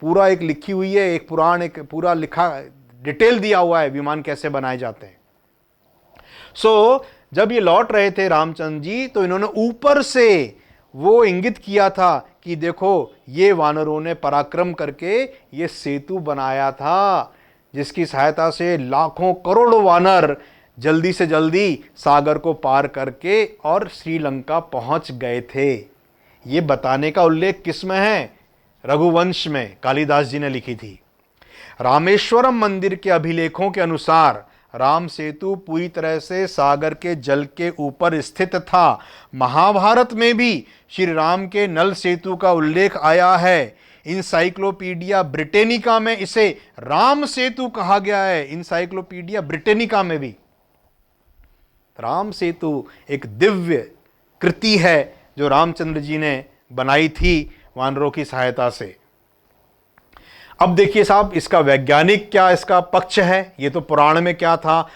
पूरा एक लिखी हुई है, एक पुराण, एक पूरा लिखा डिटेल दिया हुआ है विमान कैसे बनाए जाते हैं। जब ये लौट रहे थे रामचंद्र जी, तो इन्होंने ऊपर से वो इंगित किया था कि देखो ये वानरों ने पराक्रम करके ये सेतु बनाया था, जिसकी सहायता से लाखों करोड़ों वानर जल्दी से जल्दी सागर को पार करके और श्रीलंका पहुंच गए थे। ये बताने का उल्लेख किसमें है, रघुवंश में कालिदास जी ने लिखी थी। रामेश्वरम मंदिर के अभिलेखों के अनुसार राम सेतु पूरी तरह से सागर के जल के ऊपर स्थित था। महाभारत में भी श्री राम के नल सेतु का उल्लेख आया है। इंसाइक्लोपीडिया ब्रिटेनिका में इसे राम सेतु कहा गया है। इंसाइक्लोपीडिया ब्रिटेनिका में भी राम सेतु एक दिव्य कृति है जो रामचंद्र जी ने बनाई थी वानरों की सहायता से। अब देखिए साहब, इसका वैज्ञानिक क्या इसका पक्ष है, ये तो पुराण में क्या था,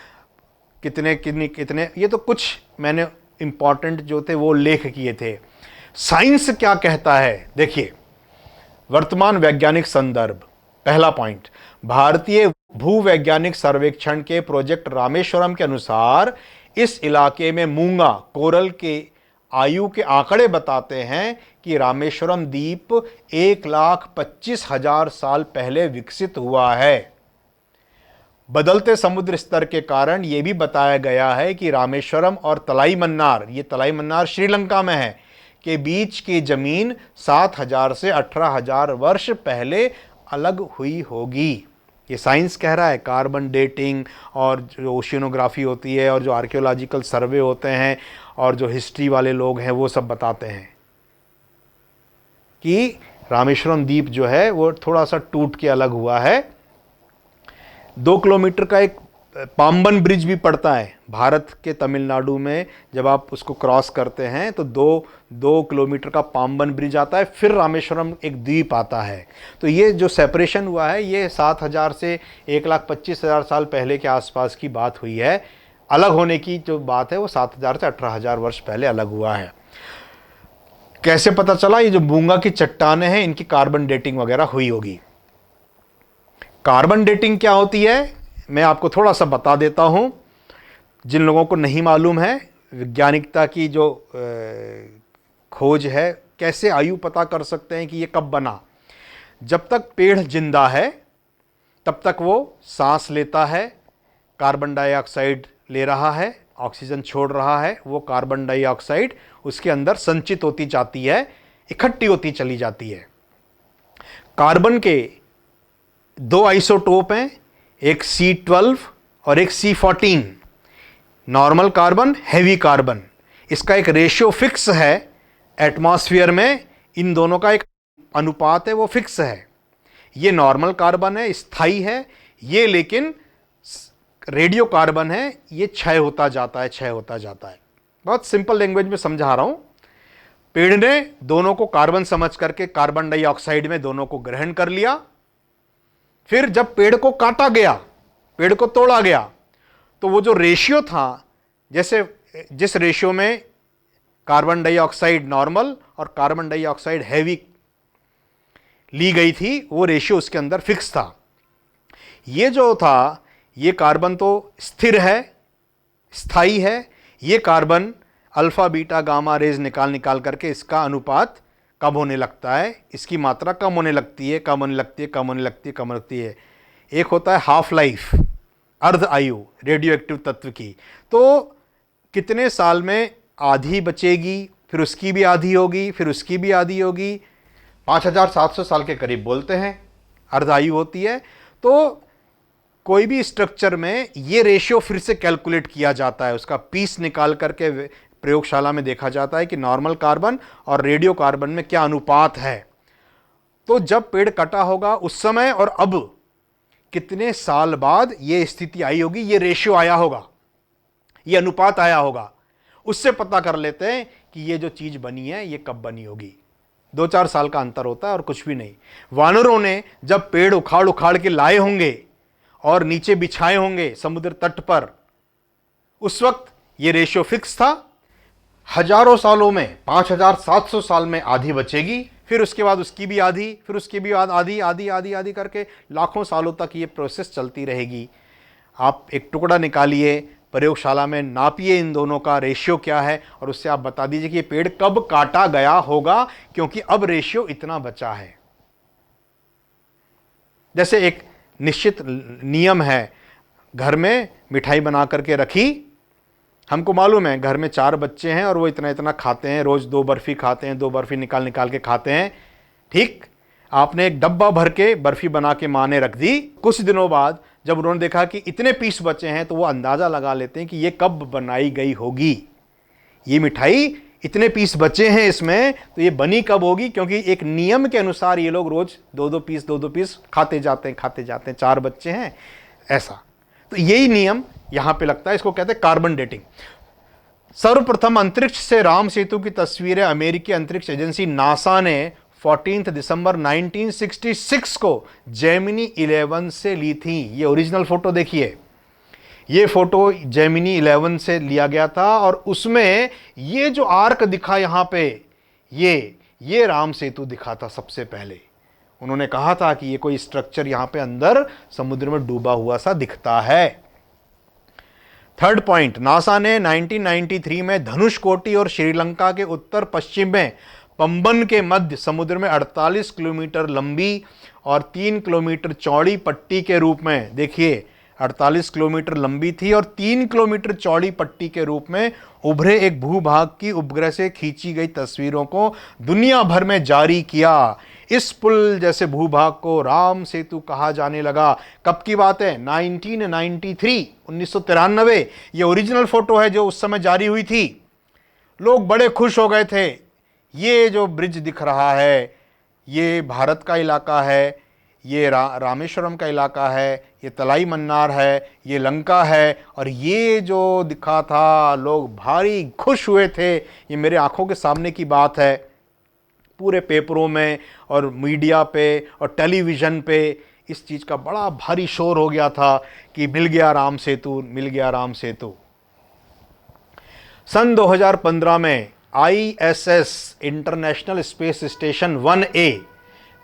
कितने ये तो कुछ मैंने इंपॉर्टेंट जो थे वो लेख किए थे। साइंस क्या कहता है, देखिए वर्तमान वैज्ञानिक संदर्भ। पहला पॉइंट, भारतीय भूवैज्ञानिक सर्वेक्षण के प्रोजेक्ट रामेश्वरम के अनुसार इस इलाके में मूंगा कोरल के आयु के आंकड़े बताते हैं कि रामेश्वरम द्वीप 1,25,000 साल पहले विकसित हुआ है। बदलते समुद्र स्तर के कारण यह भी बताया गया है कि रामेश्वरम और तलाई मन्नार, ये तलाई मन्नार श्रीलंका में है, के बीच की जमीन 7,000 से 18,000 वर्ष पहले अलग हुई होगी। ये साइंस कह रहा है। कार्बन डेटिंग और जो ओशियनोग्राफी होती है और जो आर्कियोलॉजिकल सर्वे होते हैं और जो हिस्ट्री वाले लोग हैं वो सब बताते हैं कि रामेश्वरम द्वीप जो है वो थोड़ा सा टूट के अलग हुआ है। 2 किलोमीटर का एक पाम्बन ब्रिज भी पड़ता है भारत के तमिलनाडु में। जब आप उसको क्रॉस करते हैं तो 2 किलोमीटर का पाम्बन ब्रिज आता है, फिर रामेश्वरम एक द्वीप आता है। तो ये जो सेपरेशन हुआ है ये 7,000 से 1,25,000 साल पहले के आसपास की बात हुई है। अलग होने की जो बात है वो 7,000 से 18,000 वर्ष पहले अलग हुआ है। कैसे पता चला, ये जो मूंगा की चट्टानें हैं इनकी कार्बन डेटिंग वगैरह हुई होगी। कार्बन डेटिंग क्या होती है मैं आपको थोड़ा सा बता देता हूं, जिन लोगों को नहीं मालूम है। वैज्ञानिकता की जो खोज है, कैसे आयु पता कर सकते हैं कि ये कब बना। जब तक पेड़ जिंदा है तब तक वो सांस लेता है, कार्बन डाइऑक्साइड ले रहा है, ऑक्सीजन छोड़ रहा है। वो कार्बन डाइऑक्साइड उसके अंदर संचित होती जाती है, इकट्ठी होती चली जाती है। कार्बन के 2 आइसोटोप हैं, एक C12 और एक C14। Normal carbon, heavy carbon, इसका एक रेशियो फिक्स है एटमॉस्फेयर में। इन दोनों का एक अनुपात है वो फिक्स है। ये नॉर्मल कार्बन है, स्थायी है, ये लेकिन रेडियो कार्बन है, ये क्षय होता जाता है, क्षय होता जाता है। बहुत सिंपल लैंग्वेज में समझा रहा हूं। पेड़ ने दोनों को कार्बन समझ करके कार्बन डाइऑक्साइड में दोनों को ग्रहण कर लिया। फिर जब पेड़ को काटा गया, पेड़ को तोड़ा गया, तो वो जो रेशियो था, जैसे जिस रेशियो में कार्बन डाइऑक्साइड नॉर्मल और कार्बन डाइऑक्साइड हैवी ली गई थी, वो रेशियो उसके अंदर फिक्स था। ये जो था, ये कार्बन तो स्थिर है, स्थायी है। ये carbon alpha beta gamma rays निकाल करके इसका अनुपात कम होने लगता है, इसकी मात्रा कम होने लगती है, कम होने लगती है, कम होने लगती है, कम होने लगती है। एक होता है हाफ लाइफ, अर्ध आयु रेडियो एक्टिव तत्व की, तो कितने साल में आधी बचेगी, फिर उसकी भी आधी होगी, फिर उसकी भी आधी होगी। 5700 साल के करीब बोलते हैं अर्ध आयु होती है। तो कोई भी स्ट्रक्चर में ये रेशियो फिर से कैलकुलेट किया जाता है, उसका पीस निकाल करके प्रयोगशाला में देखा जाता है कि नॉर्मल कार्बन और रेडियो कार्बन में क्या अनुपात है। तो जब पेड़ कटा होगा उस समय और अब कितने साल बाद ये स्थिति आई होगी, ये रेशियो आया होगा, ये अनुपात आया होगा, उससे पता कर लेते हैं कि ये जो चीज बनी है ये कब बनी होगी। 2-4 साल का अंतर होता है और कुछ भी नहीं। वानरों ने जब पेड़ उखाड़ उखाड़ के लाए होंगे और नीचे बिछाए होंगे समुद्र तट पर, उस वक्त ये रेशियो फिक्स था। हजारों सालों में, 5700 साल में आधी बचेगी, फिर उसके बाद उसकी भी आधी, फिर उसकी भी आधी आधी आधी आधी करके लाखों सालों तक ये प्रोसेस चलती रहेगी। आप एक टुकड़ा निकालिए, प्रयोगशाला में नापिए इन दोनों का रेशियो क्या है, और उससे आप बता दीजिए कि ये पेड़ कब काटा गया होगा, क्योंकि अब रेशियो इतना बचा है। जैसे एक निश्चित नियम है, घर में मिठाई बना करके रखी, हमको मालूम है घर में 4 बच्चे हैं और वो इतना इतना खाते हैं, रोज 2 बर्फी खाते हैं, 2 बर्फी निकाल निकाल के खाते हैं। ठीक, आपने एक डब्बा भर के बर्फी बना के माँ ने रख दी। कुछ दिनों बाद जब उन्होंने देखा कि इतने पीस बचे हैं, तो वो अंदाजा लगा लेते हैं कि ये कब बनाई गई होगी, ये मिठाई इतने पीस बचे हैं इसमें, तो ये बनी कब होगी, क्योंकि एक नियम के अनुसार ये लोग रोज 2-2 पीस खाते जाते हैं, 4 बच्चे हैं ऐसा। तो यही नियम यहां पे लगता है, इसको कहते हैं कार्बन डेटिंग। सर्वप्रथम अंतरिक्ष से राम सेतु की तस्वीरें अमेरिकी अंतरिक्ष एजेंसी नासा ने 14 दिसंबर 1966 को जेमिनी 11 से ली थी। ये ओरिजिनल फोटो देखिए, ये फोटो जेमिनी 11 से लिया गया था और उसमें ये जो आर्क दिखा यहां पे, ये राम सेतु दिखा था सबसे पहले। उन्होंने कहा था कि ये कोई स्ट्रक्चर यहां पे अंदर समुद्र में डूबा हुआ सा दिखता है। थर्ड पॉइंट, नासा ने 1993 में धनुषकोटी और श्रीलंका के उत्तर पश्चिम में पंबन के मध्य समुद्र में 48 किलोमीटर लंबी और 3 किलोमीटर चौड़ी पट्टी के रूप में, देखिए 48 किलोमीटर लंबी थी और 3 किलोमीटर चौड़ी पट्टी के रूप में उभरे एक भूभाग की उपग्रह से खींची गई तस्वीरों को दुनिया भर में जारी किया। इस पुल जैसे भूभाग को राम सेतु कहा जाने लगा। कब की बात है? 1993 ये ओरिजिनल फोटो है जो उस समय जारी हुई थी। लोग बड़े खुश हो गए थे, ये जो ब्रिज दिख रहा है ये भारत का इलाका है, ये रामेश्वरम का इलाका है, ये तलाई मन्नार है, ये लंका है, और ये जो दिखा था लोग भारी खुश हुए थे। ये मेरे आंखों के सामने की बात है। पूरे पेपरों में और मीडिया पे और टेलीविज़न पे इस चीज़ का बड़ा भारी शोर हो गया था कि मिल गया राम सेतु, मिल गया राम सेतु। सन 2015 में ISS international space station 1A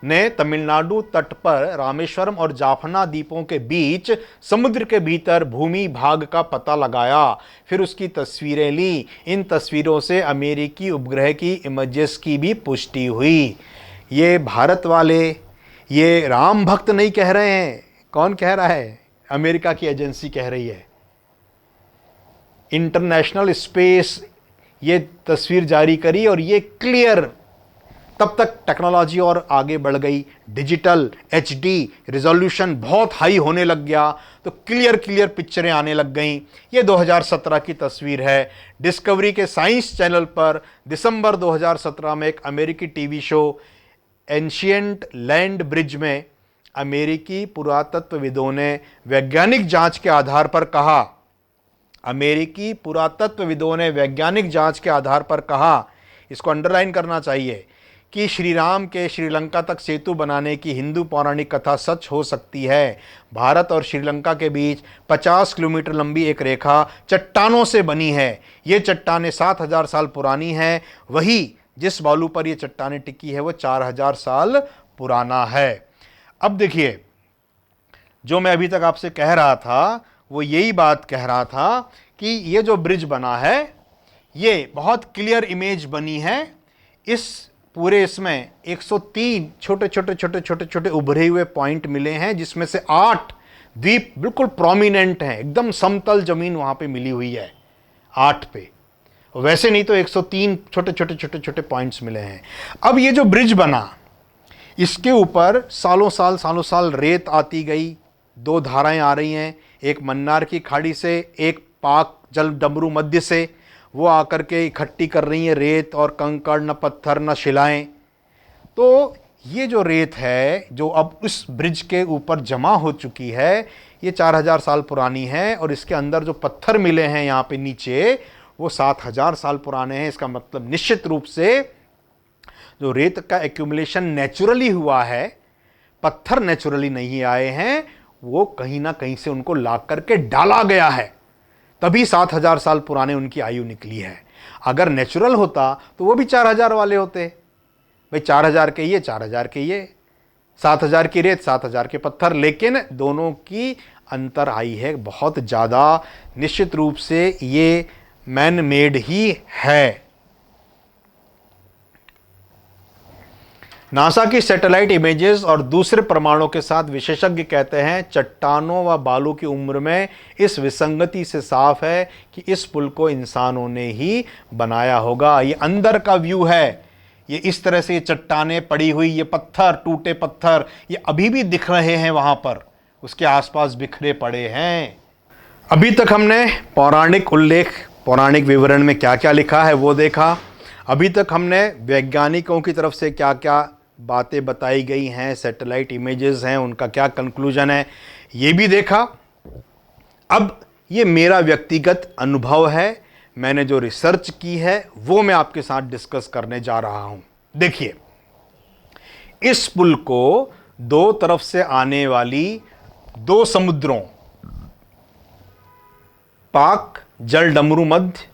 ने तमिलनाडु तट पर रामेश्वरम और जाफना द्वीपों के बीच समुद्र के भीतर भूमि भाग का पता लगाया, फिर उसकी तस्वीरें ली। इन तस्वीरों से अमेरिकी उपग्रह की इमेजेस की भी पुष्टि हुई। ये भारत वाले ये राम भक्त नहीं कह रहे हैं। कौन कह रहा है? अमेरिका की एजेंसी कह रही है। इंटरनेशनल स्पेस ये तस्वीर जारी करी और ये क्लियर, तब तक टेक्नोलॉजी और आगे बढ़ गई, डिजिटल HD रिजोल्यूशन बहुत हाई होने लग गया, तो क्लियर पिक्चरें आने लग गईं। ये 2017 की तस्वीर है। डिस्कवरी के साइंस चैनल पर दिसंबर 2017 में एक अमेरिकी TV show ancient land bridge में अमेरिकी पुरातत्वविदों ने वैज्ञानिक जांच के आधार पर कहा, अमेरिकी पुरातत्वविदों ने वैज्ञानिक जांच के आधार पर कहा, इसको अंडरलाइन करना चाहिए, कि श्री राम के श्रीलंका तक सेतु बनाने की हिंदू पौराणिक कथा सच हो सकती है। भारत और श्रीलंका के बीच 50 किलोमीटर लंबी एक रेखा चट्टानों से बनी है। ये चट्टानें 7000 साल पुरानी हैं। वही जिस बालू पर ये चट्टानें टिकी है वो 4000 साल पुराना है। अब देखिए, जो मैं अभी तक आपसे कह रहा था वो यही बात कह रहा था कि ये जो ब्रिज बना है ये बहुत क्लियर इमेज बनी है। इस पूरे इसमें 103 छोटे छोटे उभरे हुए पॉइंट मिले हैं, जिसमें से 8 द्वीप बिल्कुल प्रोमिनेंट हैं, एकदम समतल जमीन वहां पे मिली हुई है 8 पे। वैसे नहीं तो 103 छोटे पॉइंट्स मिले हैं। अब ये जो ब्रिज बना, इसके ऊपर सालों साल रेत आती गई। 2 धाराएं आ रही हैं, एक मन्नार की खाड़ी से, एक पाक जल डमरू मध्य से। वो आकर के इकट्ठी कर रही है रेत और कंकड़, न पत्थर न शिलाएं। तो ये जो रेत है जो अब इस ब्रिज के ऊपर जमा हो चुकी है, ये 4000 साल पुरानी है। और इसके अंदर जो पत्थर मिले हैं यहाँ पे नीचे, वो 7000 साल पुराने हैं। इसका मतलब निश्चित रूप से जो रेत का एक्यूमुलेशन नेचुरली हुआ है, पत्थर नेचुरली नहीं आए हैं, वो कहीं ना कहीं से उनको ला करके डाला गया है, तभी 7000 साल पुराने उनकी आयु निकली है। अगर नेचुरल होता तो वो भी 4000 वाले होते। भाई 4000 के ये, 4000 के ये, 7000 की रेत, 7000 के पत्थर, लेकिन दोनों की अंतर आई है बहुत ज़्यादा। निश्चित रूप से ये मैन मेड ही है। नासा की सैटेलाइट इमेजेस और दूसरे प्रमाणों के साथ विशेषज्ञ कहते हैं चट्टानों व बालू की उम्र में इस विसंगति से साफ है कि इस पुल को इंसानों ने ही बनाया होगा। ये अंदर का व्यू है। ये इस तरह से ये चट्टानें पड़ी हुई, ये पत्थर, टूटे पत्थर, ये अभी भी दिख रहे हैं वहां पर, उसके आसपास बिखरे पड़े हैं। अभी तक हमने पौराणिक उल्लेख, पौराणिक विवरण में क्या क्या लिखा है वो देखा। अभी तक हमने वैज्ञानिकों की तरफ से क्या क्या बातें बताई गई हैं, सैटेलाइट इमेजेस हैं, उनका क्या कंक्लूजन है, ये भी देखा। अब ये मेरा व्यक्तिगत अनुभव है, मैंने जो रिसर्च की है वो मैं आपके साथ डिस्कस करने जा रहा हूं। देखिए, इस पुल को 2 तरफ से आने वाली 2 समुद्रों, पाक जल डमरू मध्य,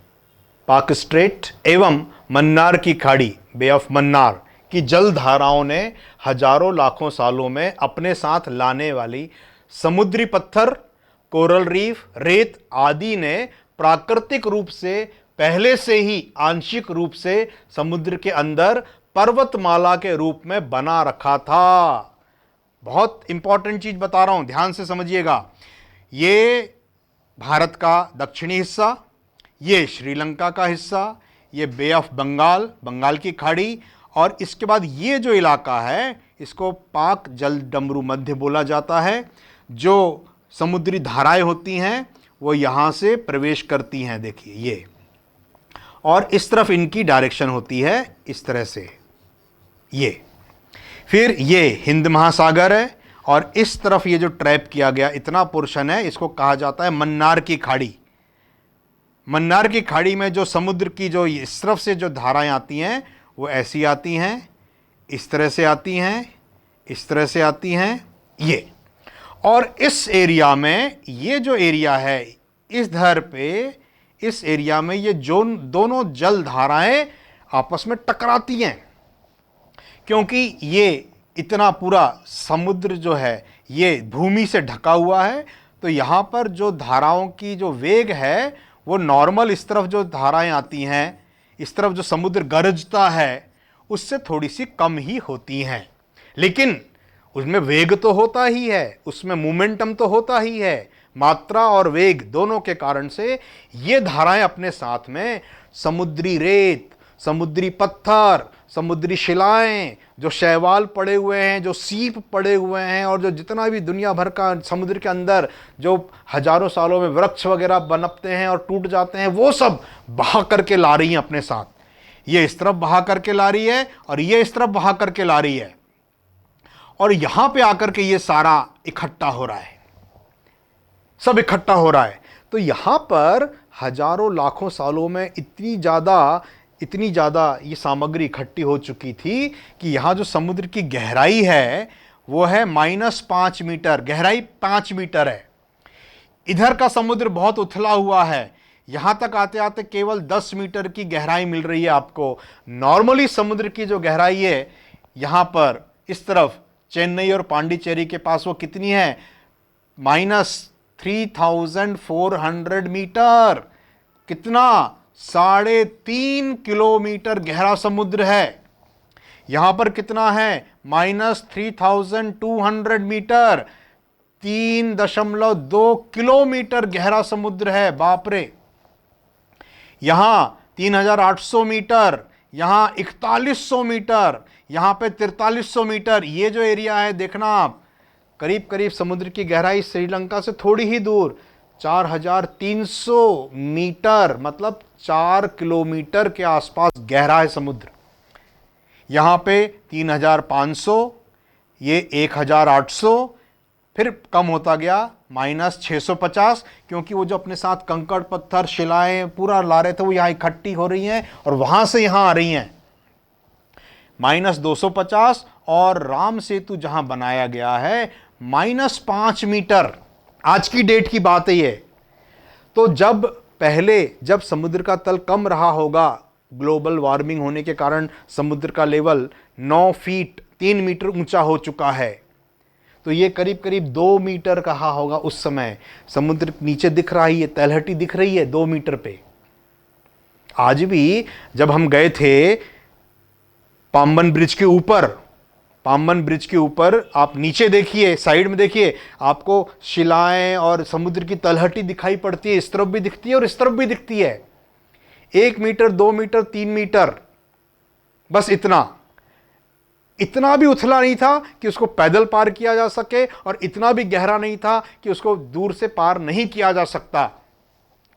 पाक स्ट्रेट, एवं मन्नार की खाड़ी, बे ऑफ मन्नार की जल धाराओं ने हजारों लाखों सालों में अपने साथ लाने वाली समुद्री पत्थर, कोरल रीफ, रेत आदि ने प्राकृतिक रूप से पहले से ही आंशिक रूप से समुद्र के अंदर पर्वतमाला के रूप में बना रखा था। बहुत इंपॉर्टेंट चीज बता रहा हूं, ध्यान से समझिएगा। ये भारत का दक्षिणी हिस्सा, ये श्रीलंका का हिस्सा, ये बे ऑफ बंगाल, बंगाल की खाड़ी, और इसके बाद ये जो इलाका है इसको पाक जल डमरू मध्य बोला जाता है। जो समुद्री धाराएं होती हैं वो यहाँ से प्रवेश करती हैं, देखिए ये, और इस तरफ इनकी डायरेक्शन होती है इस तरह से ये। फिर ये हिंद महासागर है, और इस तरफ ये जो ट्रैप किया गया इतना पोर्शन है, इसको कहा जाता है मन्नार की खाड़ी। मन्नार की खाड़ी में जो समुद्र की जो इस तरफ से जो धाराएं आती हैं वो ऐसी आती हैं, इस तरह से आती हैं, इस तरह से आती हैं ये। और इस एरिया में, ये जो एरिया है इस धर पे, इस एरिया में ये जो दोनों जल धाराएं आपस में टकराती हैं, क्योंकि ये इतना पूरा समुद्र जो है ये भूमि से ढका हुआ है। तो यहाँ पर जो धाराओं की जो वेग है वो नॉर्मल इस तरफ जो धाराएं आती हैं, इस तरफ जो समुद्र गरजता है उससे थोड़ी सी कम ही होती हैं, लेकिन उसमें वेग तो होता ही है, उसमें मोमेंटम तो होता ही है। मात्रा और वेग दोनों के कारण से ये धाराएं अपने साथ में समुद्री रेत, समुद्री पत्थर, समुद्री शिलाएं, जो शैवाल पड़े हुए हैं, जो सीप पड़े हुए हैं, और जो जितना भी दुनिया भर का समुद्र के अंदर जो हजारों सालों में वृक्ष वगैरह बनपते हैं और टूट जाते हैं, वो सब बहा करके ला रही हैं अपने साथ। ये इस तरफ बहा करके ला रही है और ये इस तरफ बहा करके ला रही है। और यहां पे आकर के ये सारा इकट्ठा हो रहा है, सब इकट्ठा हो रहा है। तो यहां पर हजारों लाखों सालों में इतनी ज़्यादा ये सामग्री इकट्ठी हो चुकी थी कि यहाँ जो समुद्र की गहराई है वो है -5 मीटर, गहराई 5 मीटर है। इधर का समुद्र बहुत उथला हुआ है, यहाँ तक आते आते केवल 10 मीटर की गहराई मिल रही है आपको। नॉर्मली समुद्र की जो गहराई है यहाँ पर इस तरफ चेन्नई और पांडिचेरी के पास वो कितनी है, -3400 मीटर। कितना, 3.5 किलोमीटर गहरा समुद्र है। यहां पर कितना है, -3200 मीटर, 3.2 किलोमीटर गहरा समुद्र है। बाप रे। यहां 3800 मीटर, यहां 4100 मीटर, यहां पे 4300 मीटर। ये जो एरिया है देखना आप, करीब करीब समुद्र की गहराई श्रीलंका से थोड़ी ही दूर 4300 मीटर, मतलब 4 किलोमीटर के आसपास गहरा है समुद्र। यहां पे 3500, ये 1800, फिर कम होता गया -650, क्योंकि वो जो अपने साथ कंकड़ पत्थर शिलाएं पूरा ला रहे थे वो यहाँ इकट्ठी हो रही हैं और वहां से यहाँ आ रही हैं। -250, और राम सेतु जहां बनाया गया है -5 मीटर। आज की डेट की बात है ये। तो जब समुद्र का तल कम रहा होगा, ग्लोबल वार्मिंग होने के कारण समुद्र का लेवल 9 फीट 3 मीटर ऊंचा हो चुका है, तो ये करीब करीब 2 मीटर कहा होगा उस समय। समुद्र नीचे दिख रहा है, ये तलहटी दिख रही है 2 मीटर पे। आज भी जब हम गए थे पाम्बन ब्रिज के ऊपर आप नीचे देखिए, साइड में देखिए, आपको शिलाएं और समुद्र की तलहटी दिखाई पड़ती है। इस तरफ भी दिखती है और इस तरफ भी दिखती है। 1 मीटर, 2 मीटर, 3 मीटर, बस इतना भी उथला नहीं था कि उसको पैदल पार किया जा सके, और इतना भी गहरा नहीं था कि उसको दूर से पार नहीं किया जा सकता।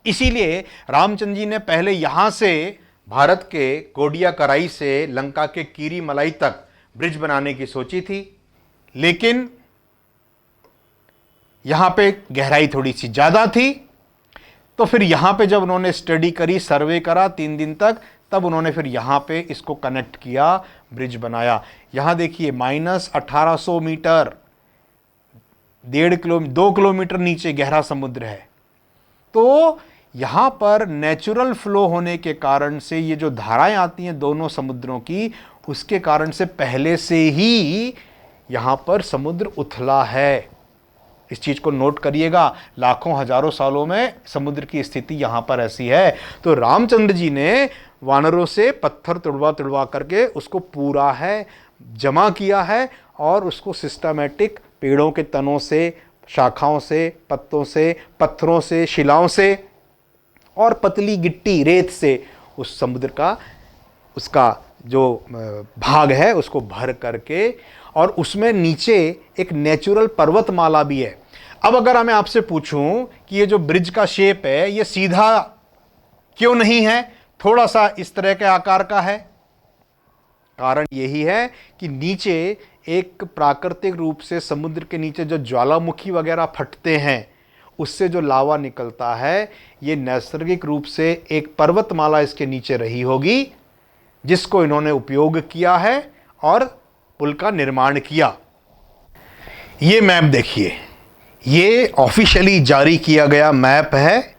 इसीलिए रामचंद्र जी ने पहले यहां से भारत के कोडियाकराई से लंका के कीरी मलाई तक ब्रिज बनाने की सोची थी, लेकिन यहां पे गहराई थोड़ी सी ज्यादा थी। तो फिर यहां पे जब उन्होंने स्टडी करी, सर्वे करा 3 दिन तक, तब उन्होंने फिर यहां पे इसको कनेक्ट किया, ब्रिज बनाया। यहां देखिए -1800 मीटर, 2 किलोमीटर नीचे गहरा समुद्र है। तो यहां पर नेचुरल फ्लो होने के कारण से ये जो धाराएं आती हैं दोनों समुद्रों की, उसके कारण से पहले से ही यहां पर समुद्र उथला है। इस चीज को नोट करिएगा, लाखों हजारों सालों में समुद्र की स्थिति यहां पर ऐसी है। तो रामचंद्र जी ने वानरों से पत्थर तुड़वा करके उसको पूरा है जमा किया है, और उसको सिस्टमैटिक पेड़ों के तनों से, शाखाओं से, पत्तों से, पत्थरों से, शिलाओं से और पतली गिट्टी रेत से उस समुद्र का उसका जो भाग है उसको भर करके, और उसमें नीचे एक नेचुरल पर्वतमाला भी है। अब अगर मैं आपसे पूछूं कि ये जो ब्रिज का शेप है ये सीधा क्यों नहीं है, थोड़ा सा इस तरह के आकार का है, कारण यही है कि नीचे एक प्राकृतिक रूप से समुद्र के नीचे जो ज्वालामुखी वगैरह फटते हैं उससे जो लावा निकलता है, ये नैसर्गिक रूप से एक पर्वतमाला इसके नीचे रही होगी, जिसको इन्होंने उपयोग किया है और पुल का निर्माण किया। ये मैप देखिए, ये ऑफिशियली जारी किया गया मैप है।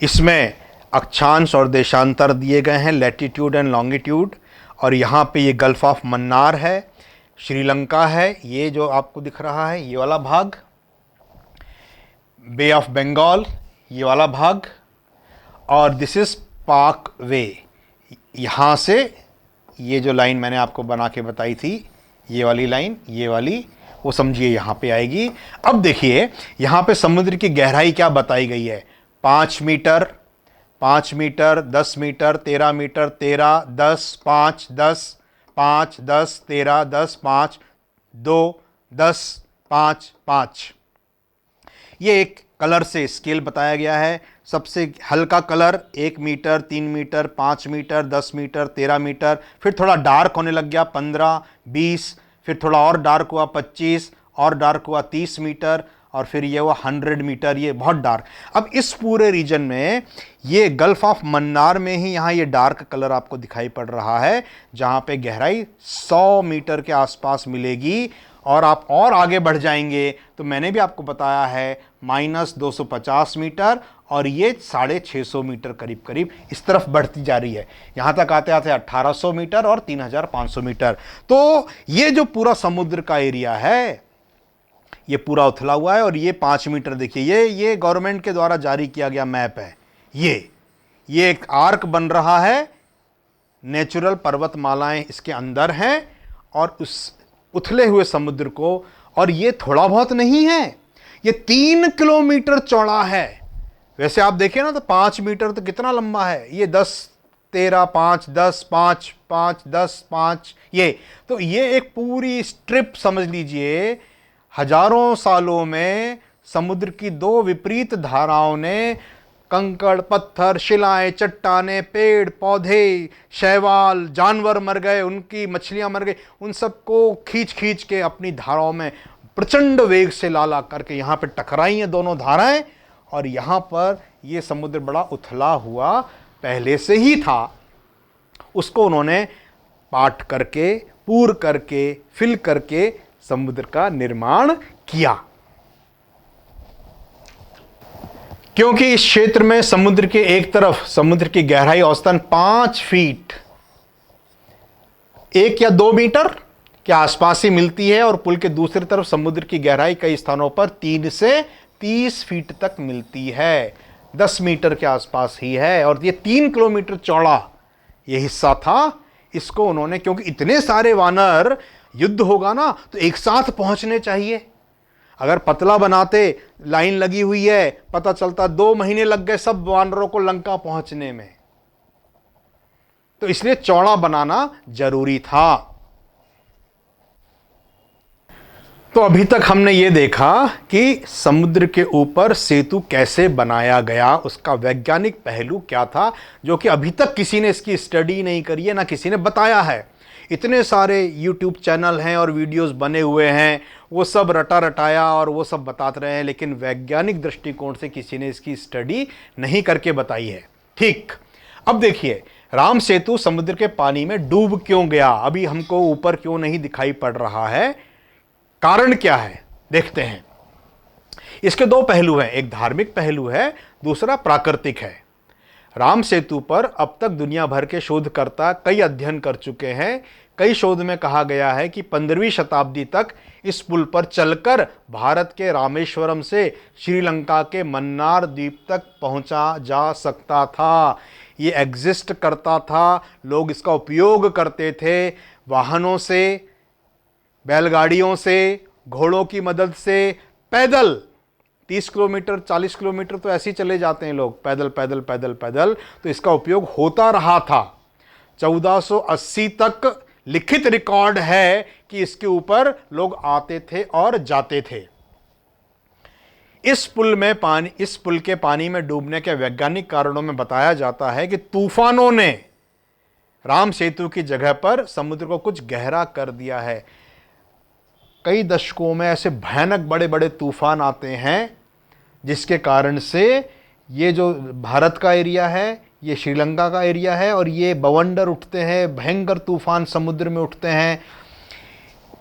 इसमें अक्षांश और देशांतर दिए गए हैं, लैटिट्यूड एंड लॉन्गिट्यूड। और यहाँ पे ये गल्फ ऑफ मन्नार है, श्रीलंका है, ये जो आपको दिख रहा है ये वाला भाग, बे ऑफ बंगाल ये वाला भाग, और दिस इज पाक वे। यहाँ से ये जो लाइन मैंने आपको बना के बताई थी, ये वाली लाइन, ये वाली, वो समझिए यहाँ पे आएगी। अब देखिए यहाँ पे समुद्र की गहराई क्या बताई गई है, 5 मीटर, 5 मीटर, 10 मीटर, 13 मीटर, 13, 10, 5, 10, 5, 10, 13, 10, 5, 2, 10, 5, 5। ये एक कलर से स्केल बताया गया है। सबसे हल्का colour 1 metre, 3 metre, 5 metre, 10 metre, 13 metre, फिर थोड़ा डार्क होने लग गया 15, 20, फिर थोड़ा और डार्क हुआ 25, और डार्क हुआ 30 मीटर, और फिर ये हुआ 100 मीटर, ये बहुत डार्क। अब इस पूरे रीजन में ये गल्फ ऑफ मन्नार में ही यहाँ ये डार्क कलर आपको दिखाई पड़ रहा है, जहाँ पे गहराई 100 मीटर के आसपास मिलेगी। और आप और आगे बढ़ जाएंगे तो मैंने भी आपको बताया है -250 मीटर, और ये 650 मीटर करीब करीब इस तरफ बढ़ती जा रही है। यहाँ तक आते आते 1800 मीटर और 3500 मीटर। तो ये जो पूरा समुद्र का एरिया है ये पूरा उथला हुआ है। और ये 5 मीटर देखिए, ये गवर्नमेंट के द्वारा जारी किया गया मैप है। ये एक आर्क बन रहा है, नेचुरल पर्वतमालाएं इसके अंदर हैं, और उस उथले हुए समुद्र को, और ये थोड़ा बहुत नहीं है, ये 3 किलोमीटर चौड़ा है। वैसे आप देखें ना तो 5 मीटर तो कितना लंबा है, ये 10, 13, 5, 10, 5, 5, 10, 5, ये एक पूरी स्ट्रिप समझ लीजिए। हजारों सालों में समुद्र की दो विपरीत धाराओं ने कंकड़, पत्थर, शिलाएं, चट्टानें, पेड़ पौधे, शैवाल, जानवर मर गए, उनकी मछलियां मर गई, उन सबको खींच खींच के अपनी धाराओं में प्रचंड वेग से ला ला करके यहाँ पे टकराई हैं दोनों धाराएं। और यहाँ पर ये समुद्र बड़ा उथला हुआ पहले से ही था, उसको उन्होंने पाट करके, पूर करके, फिल करके समुद्र का निर्माण किया। क्योंकि इस क्षेत्र में समुद्र के एक तरफ समुद्र की गहराई औसतन 5 फीट 1 या 2 मीटर के आसपास ही मिलती है, और पुल के दूसरी तरफ समुद्र की गहराई कई स्थानों पर 3 से 30 फीट तक मिलती है, 10 मीटर के आसपास ही है। और ये 3 किलोमीटर चौड़ा ये हिस्सा था। इसको उन्होंने, क्योंकि इतने सारे वानर, युद्ध होगा ना तो एक साथ पहुंचने चाहिए। अगर पतला बनाते, लाइन लगी हुई है, पता चलता 2 महीने लग गए सब वानरों को लंका पहुंचने में, तो इसलिए चौड़ा बनाना जरूरी था। तो अभी तक हमने ये देखा कि समुद्र के यूपर सेतु कैसे बनाया गया, उसका वैज्ञानिक पहलू क्या था, जो कि अभी तक किसी ने इसकी स्टडी नहीं करी है, ना किसी ने बताया है। इतने सारे YouTube चैनल हैं और वीडियोस बने हुए हैं, वो सब रटा रटाया और वो सब बताते रहे हैं, लेकिन वैज्ञानिक दृष्टिकोण से किसी ने इसकी स्टडी नहीं करके बताई है। ठीक, अब देखिए राम सेतु समुद्र के पानी में डूब क्यों गया, अभी हमको ऊपर क्यों नहीं दिखाई पड़ रहा है, कारण क्या है, देखते हैं। इसके 2 पहलू हैं, एक धार्मिक पहलू है, दूसरा प्राकृतिक है। राम सेतु पर अब तक दुनिया भर के शोधकर्ता कई अध्ययन कर चुके हैं। कई शोध में कहा गया है कि 15वीं शताब्दी तक इस पुल पर चलकर भारत के रामेश्वरम से श्रीलंका के मन्नार द्वीप तक पहुंचा जा सकता था। ये एग्जिस्ट करता था, लोग इसका उपयोग करते थे, वाहनों से, बैलगाड़ियों से, घोड़ों की मदद से, पैदल 30 किलोमीटर 40 किलोमीटर तो ऐसे ही चले जाते हैं लोग, पैदल पैदल पैदल पैदल। तो इसका उपयोग होता रहा था। 1480 तक लिखित रिकॉर्ड है कि इसके ऊपर लोग आते थे और जाते थे। इस पुल के पानी में डूबने के वैज्ञानिक कारणों में बताया जाता है कि तूफानों ने राम सेतु की जगह पर समुद्र को कुछ गहरा कर दिया है। कई दशकों में ऐसे भयानक बड़े बड़े तूफान आते हैं जिसके कारण से ये जो भारत का एरिया है, ये श्रीलंका का एरिया है, और ये बवंडर उठते हैं, भयंकर तूफान समुद्र में उठते हैं।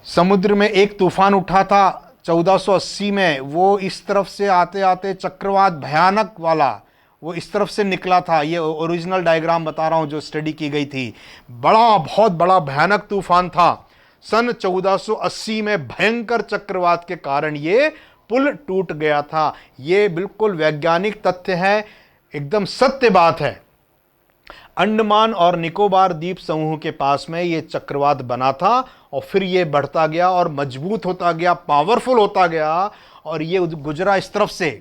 समुद्र में एक तूफान उठा था 1480 में, वो इस तरफ से आते आते चक्रवात भयानक वाला, वो इस तरफ से निकला था। ये ओरिजिनल डायग्राम बता रहा हूँ जो स्टडी की गई थी। बहुत बड़ा भयानक तूफान था। सन 1480 में भयंकर चक्रवात के कारण ये पुल टूट गया था। ये बिल्कुल वैज्ञानिक तथ्य है, एकदम सत्य बात है। अंडमान और निकोबार द्वीप समूह के पास में ये चक्रवात बना था, और फिर ये बढ़ता गया और मजबूत होता गया, पावरफुल होता गया, और ये गुजरा इस तरफ से।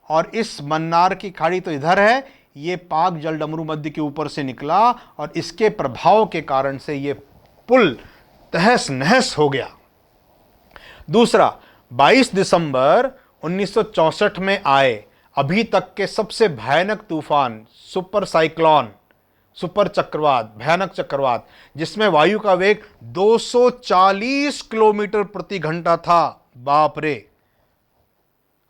और इस मन्नार की खाड़ी तो इधर है, ये पाक जलडमरू मध्य के ऊपर से निकला, और इसके प्रभाव के कारण से ये पुल तहस नहस हो गया। दूसरा, 22 दिसंबर 1964 में आए अभी तक के सबसे भयानक तूफान सुपर साइक्लोन सुपर चक्रवात, भयानक चक्रवात, जिसमें वायु का वेग 240 किलोमीटर प्रति घंटा था। बाप रे,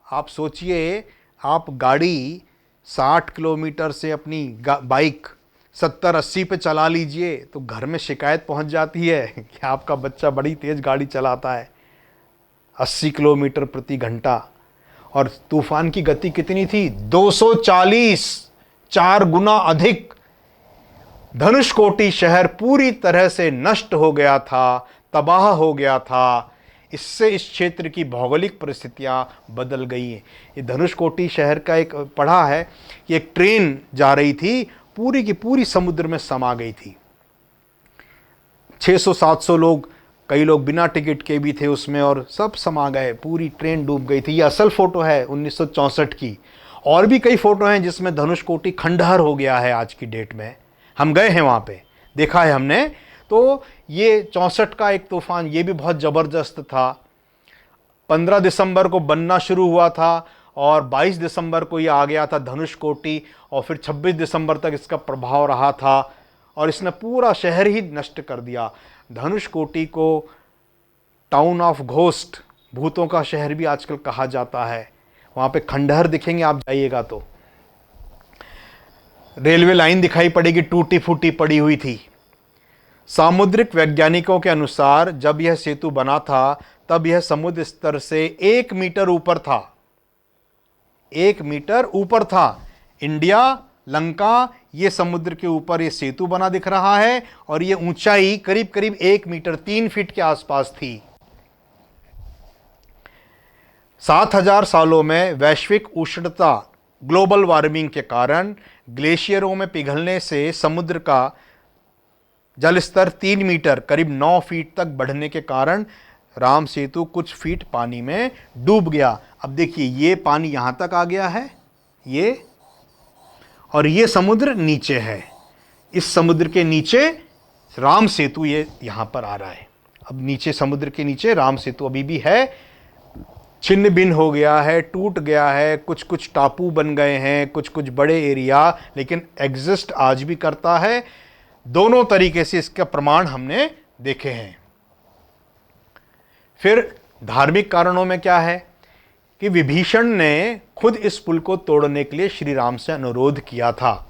आप सोचिए, आप गाड़ी 60 किलोमीटर से अपनी बाइक 70-80 पे चला लीजिए तो घर में शिकायत पहुंच जाती है कि आपका बच्चा बड़ी तेज गाड़ी चलाता है, 80 किलोमीटर प्रति घंटा। और तूफान की गति कितनी थी? 240, 4 गुना अधिक। धनुषकोटी शहर पूरी तरह से नष्ट हो गया था, तबाह हो गया था। इससे इस क्षेत्र की भौगोलिक परिस्थितियां बदल गई हैं। ये धनुषकोटी शहर का एक पढ़ा है कि एक ट्रेन जा रही थी, पूरी की पूरी समुद्र में समा गई थी। 600-700 लोग, कई लोग बिना टिकट के भी थे उसमें, और सब समा गए, पूरी ट्रेन डूब गई थी। ये असल फोटो है 1964 की। और भी कई फोटो हैं जिसमें धनुषकोटी खंडहर हो गया है आज की डेट में। हम गए हैं वहाँ पे, देखा है हमने। तो ये 64 का एक तूफान, ये भी बहुत ज़बरदस्त था। 15 दिसंबर को बनना शुरू हुआ था और 22 दिसंबर को ये आ गया था धनुषकोटी, और फिर 26 दिसंबर तक इसका प्रभाव रहा था और इसने पूरा शहर ही नष्ट कर दिया। धनुषकोटी को टाउन ऑफ घोस्ट, भूतों का शहर भी आजकल कहा जाता है। वहाँ पे खंडहर दिखेंगे आप जाइएगा तो। रेलवे लाइन दिखाई पड़ेगी, टूटी फूटी पड़ी हुई थी। सामुद्रिक वैज्ञानिकों के अनुसार जब यह सेतु बना था तब यह समुद्र स्तर से 1 मीटर ऊपर था। 1 मीटर ऊपर था। इंडिया, लंका, ये समुद्र के ऊपर ये सेतु बना दिख रहा है और ये ऊंचाई करीब करीब 1 मीटर 3 फीट के आसपास थी। 7000 सालों में वैश्विक उष्णता, ग्लोबल वार्मिंग के कारण ग्लेशियरों में पिघलने से समुद्र का जलस्तर 3 मीटर करीब 9 फीट तक बढ़ने के कारण राम सेतु कुछ फीट पानी में डूब गया। अब देखिए, ये पानी यहां तक आ गया है, ये, और ये समुद्र नीचे है। इस समुद्र के नीचे राम सेतु ये यहां पर आ रहा है। अब नीचे, समुद्र के नीचे राम सेतु अभी भी है। छिन्न भिन्न हो गया है, टूट गया है, कुछ कुछ टापू बन गए हैं, कुछ कुछ बड़े एरिया, लेकिन एग्जिस्ट आज भी करता है। दोनों तरीके से इसका प्रमाण हमने देखे हैं। फिर धार्मिक कारणों में क्या है कि विभीषण ने खुद इस पुल को तोड़ने के लिए श्री राम से अनुरोध किया था।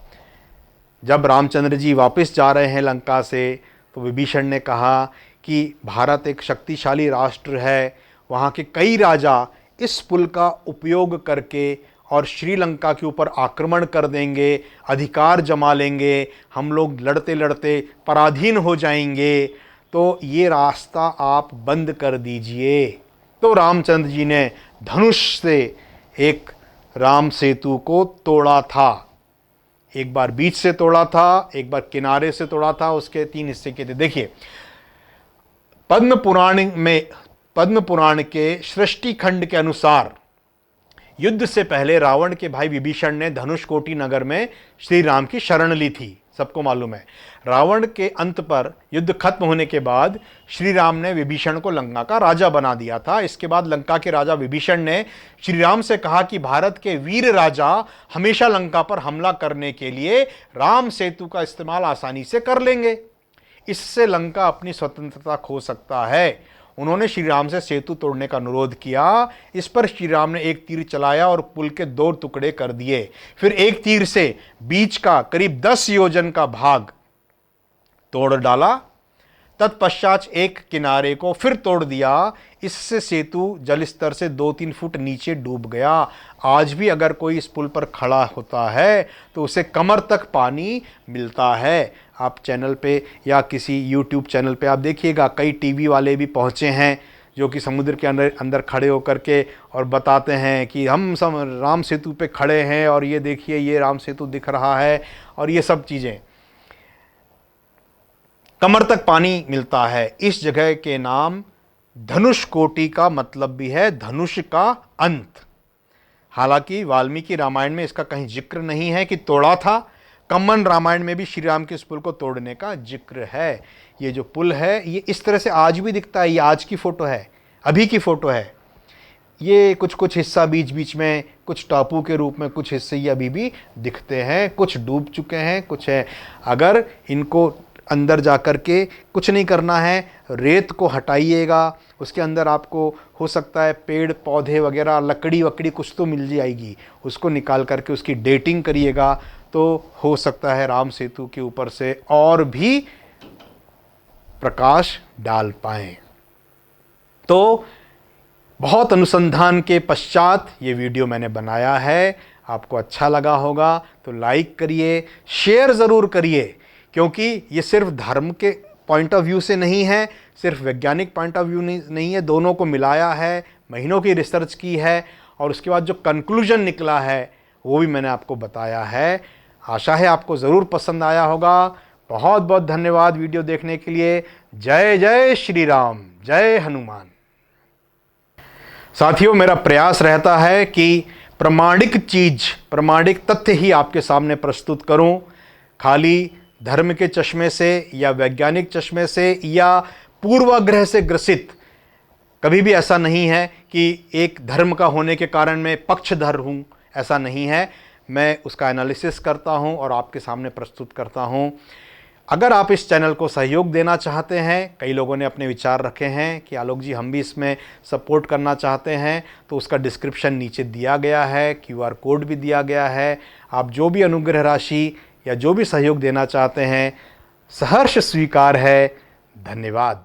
जब रामचंद्र जी वापस जा रहे हैं लंका से, तो विभीषण ने कहा कि भारत एक शक्तिशाली राष्ट्र है, वहाँ के कई राजा इस पुल का उपयोग करके और श्रीलंका के ऊपर आक्रमण कर देंगे, अधिकार जमा लेंगे, हम लोग लड़ते लड़ते पराधीन हो जाएंगे, तो ये रास्ता आप बंद कर दीजिए। तो रामचंद्र जी ने धनुष से एक राम सेतु को तोड़ा था। एक बार बीच से तोड़ा था, एक बार किनारे से तोड़ा था, उसके 3 हिस्से किए थे। देखिए, पद्म पुराण के सृष्टि खंड के अनुसार युद्ध से पहले रावण के भाई विभीषण ने धनुषकोटी नगर में श्री राम की शरण ली थी, सबको मालूम है। रावण के अंत पर युद्ध खत्म होने के बाद श्री राम ने विभीषण को लंका का राजा बना दिया था। इसके बाद लंका के राजा विभीषण ने श्री राम से कहा कि भारत के वीर राजा हमेशा लंका पर हमला करने के लिए राम सेतु का इस्तेमाल आसानी से कर लेंगे, इससे लंका अपनी स्वतंत्रता खो सकता है। उन्होंने श्री राम से सेतु तोड़ने का अनुरोध किया। इस पर श्री राम ने एक तीर चलाया और पुल के 2 टुकड़े कर दिए। फिर एक तीर से बीच का करीब 10 योजन का भाग तोड़ डाला। तत्पश्चात एक किनारे को फिर तोड़ दिया। इससे सेतु जलस्तर से 2-3 फुट नीचे डूब गया। आज भी अगर कोई इस पुल पर खड़ा होता है तो उसे कमर तक पानी मिलता है। आप चैनल पे या किसी YouTube चैनल पे आप देखिएगा, कई टीवी वाले भी पहुँचे हैं जो कि समुद्र के अंदर खड़े होकर के और बताते हैं कि हम राम सेतु पे खड़े हैं और ये देखिए, ये राम सेतु दिख रहा है, और ये सब चीज़ें। कमर तक पानी मिलता है। इस जगह के नाम धनुषकोटी का मतलब भी है धनुष का अंत। हालांकि वाल्मीकि रामायण में इसका कहीं जिक्र नहीं है कि तोड़ा था। कम्मन रामायण में भी श्री राम के इस पुल को तोड़ने का जिक्र है। ये जो पुल है ये इस तरह से आज भी दिखता है। ये आज की फ़ोटो है, अभी की फ़ोटो है। ये कुछ कुछ हिस्सा बीच बीच में कुछ टापू के रूप में कुछ हिस्से ये अभी भी दिखते हैं, कुछ डूब चुके हैं, कुछ है। अगर इनको अंदर जा कर के कुछ नहीं करना है, रेत को हटाइएगा, उसके अंदर आपको हो सकता है पेड़ पौधे वगैरह लकड़ी वकड़ी कुछ तो मिल जाएगी, उसको निकाल करके उसकी डेटिंग करिएगा, तो हो सकता है राम सेतु के ऊपर से और भी प्रकाश डाल पाएं। तो बहुत अनुसंधान के पश्चात ये वीडियो मैंने बनाया है, आपको अच्छा लगा होगा तो लाइक करिए, शेयर ज़रूर करिए, क्योंकि ये सिर्फ धर्म के पॉइंट ऑफ व्यू से नहीं है, सिर्फ वैज्ञानिक पॉइंट ऑफ व्यू नहीं है, दोनों को मिलाया है, महीनों की रिसर्च की है और उसके बाद जो कंक्लूजन निकला है वो भी मैंने आपको बताया है। आशा है आपको ज़रूर पसंद आया होगा। बहुत बहुत धन्यवाद वीडियो देखने के लिए। जय जय श्री राम, जय हनुमान। साथियों, मेरा प्रयास रहता है कि प्रामाणिक चीज़, प्रामाणिक तथ्य ही आपके सामने प्रस्तुत करूं, खाली धर्म के चश्मे से या वैज्ञानिक चश्मे से या पूर्वाग्रह से ग्रसित कभी भी ऐसा नहीं है कि एक धर्म का होने के कारण मैं पक्षधर हूं, ऐसा नहीं है। मैं उसका एनालिसिस करता हूं और आपके सामने प्रस्तुत करता हूं। अगर आप इस चैनल को सहयोग देना चाहते हैं, कई लोगों ने अपने विचार रखे हैं कि आलोक जी हम भी इसमें सपोर्ट करना चाहते हैं, तो उसका डिस्क्रिप्शन नीचे दिया गया है, QR कोड भी दिया गया है। आप जो भी अनुग्रह राशि या जो भी सहयोग देना चाहते हैं सहर्ष स्वीकार है। धन्यवाद।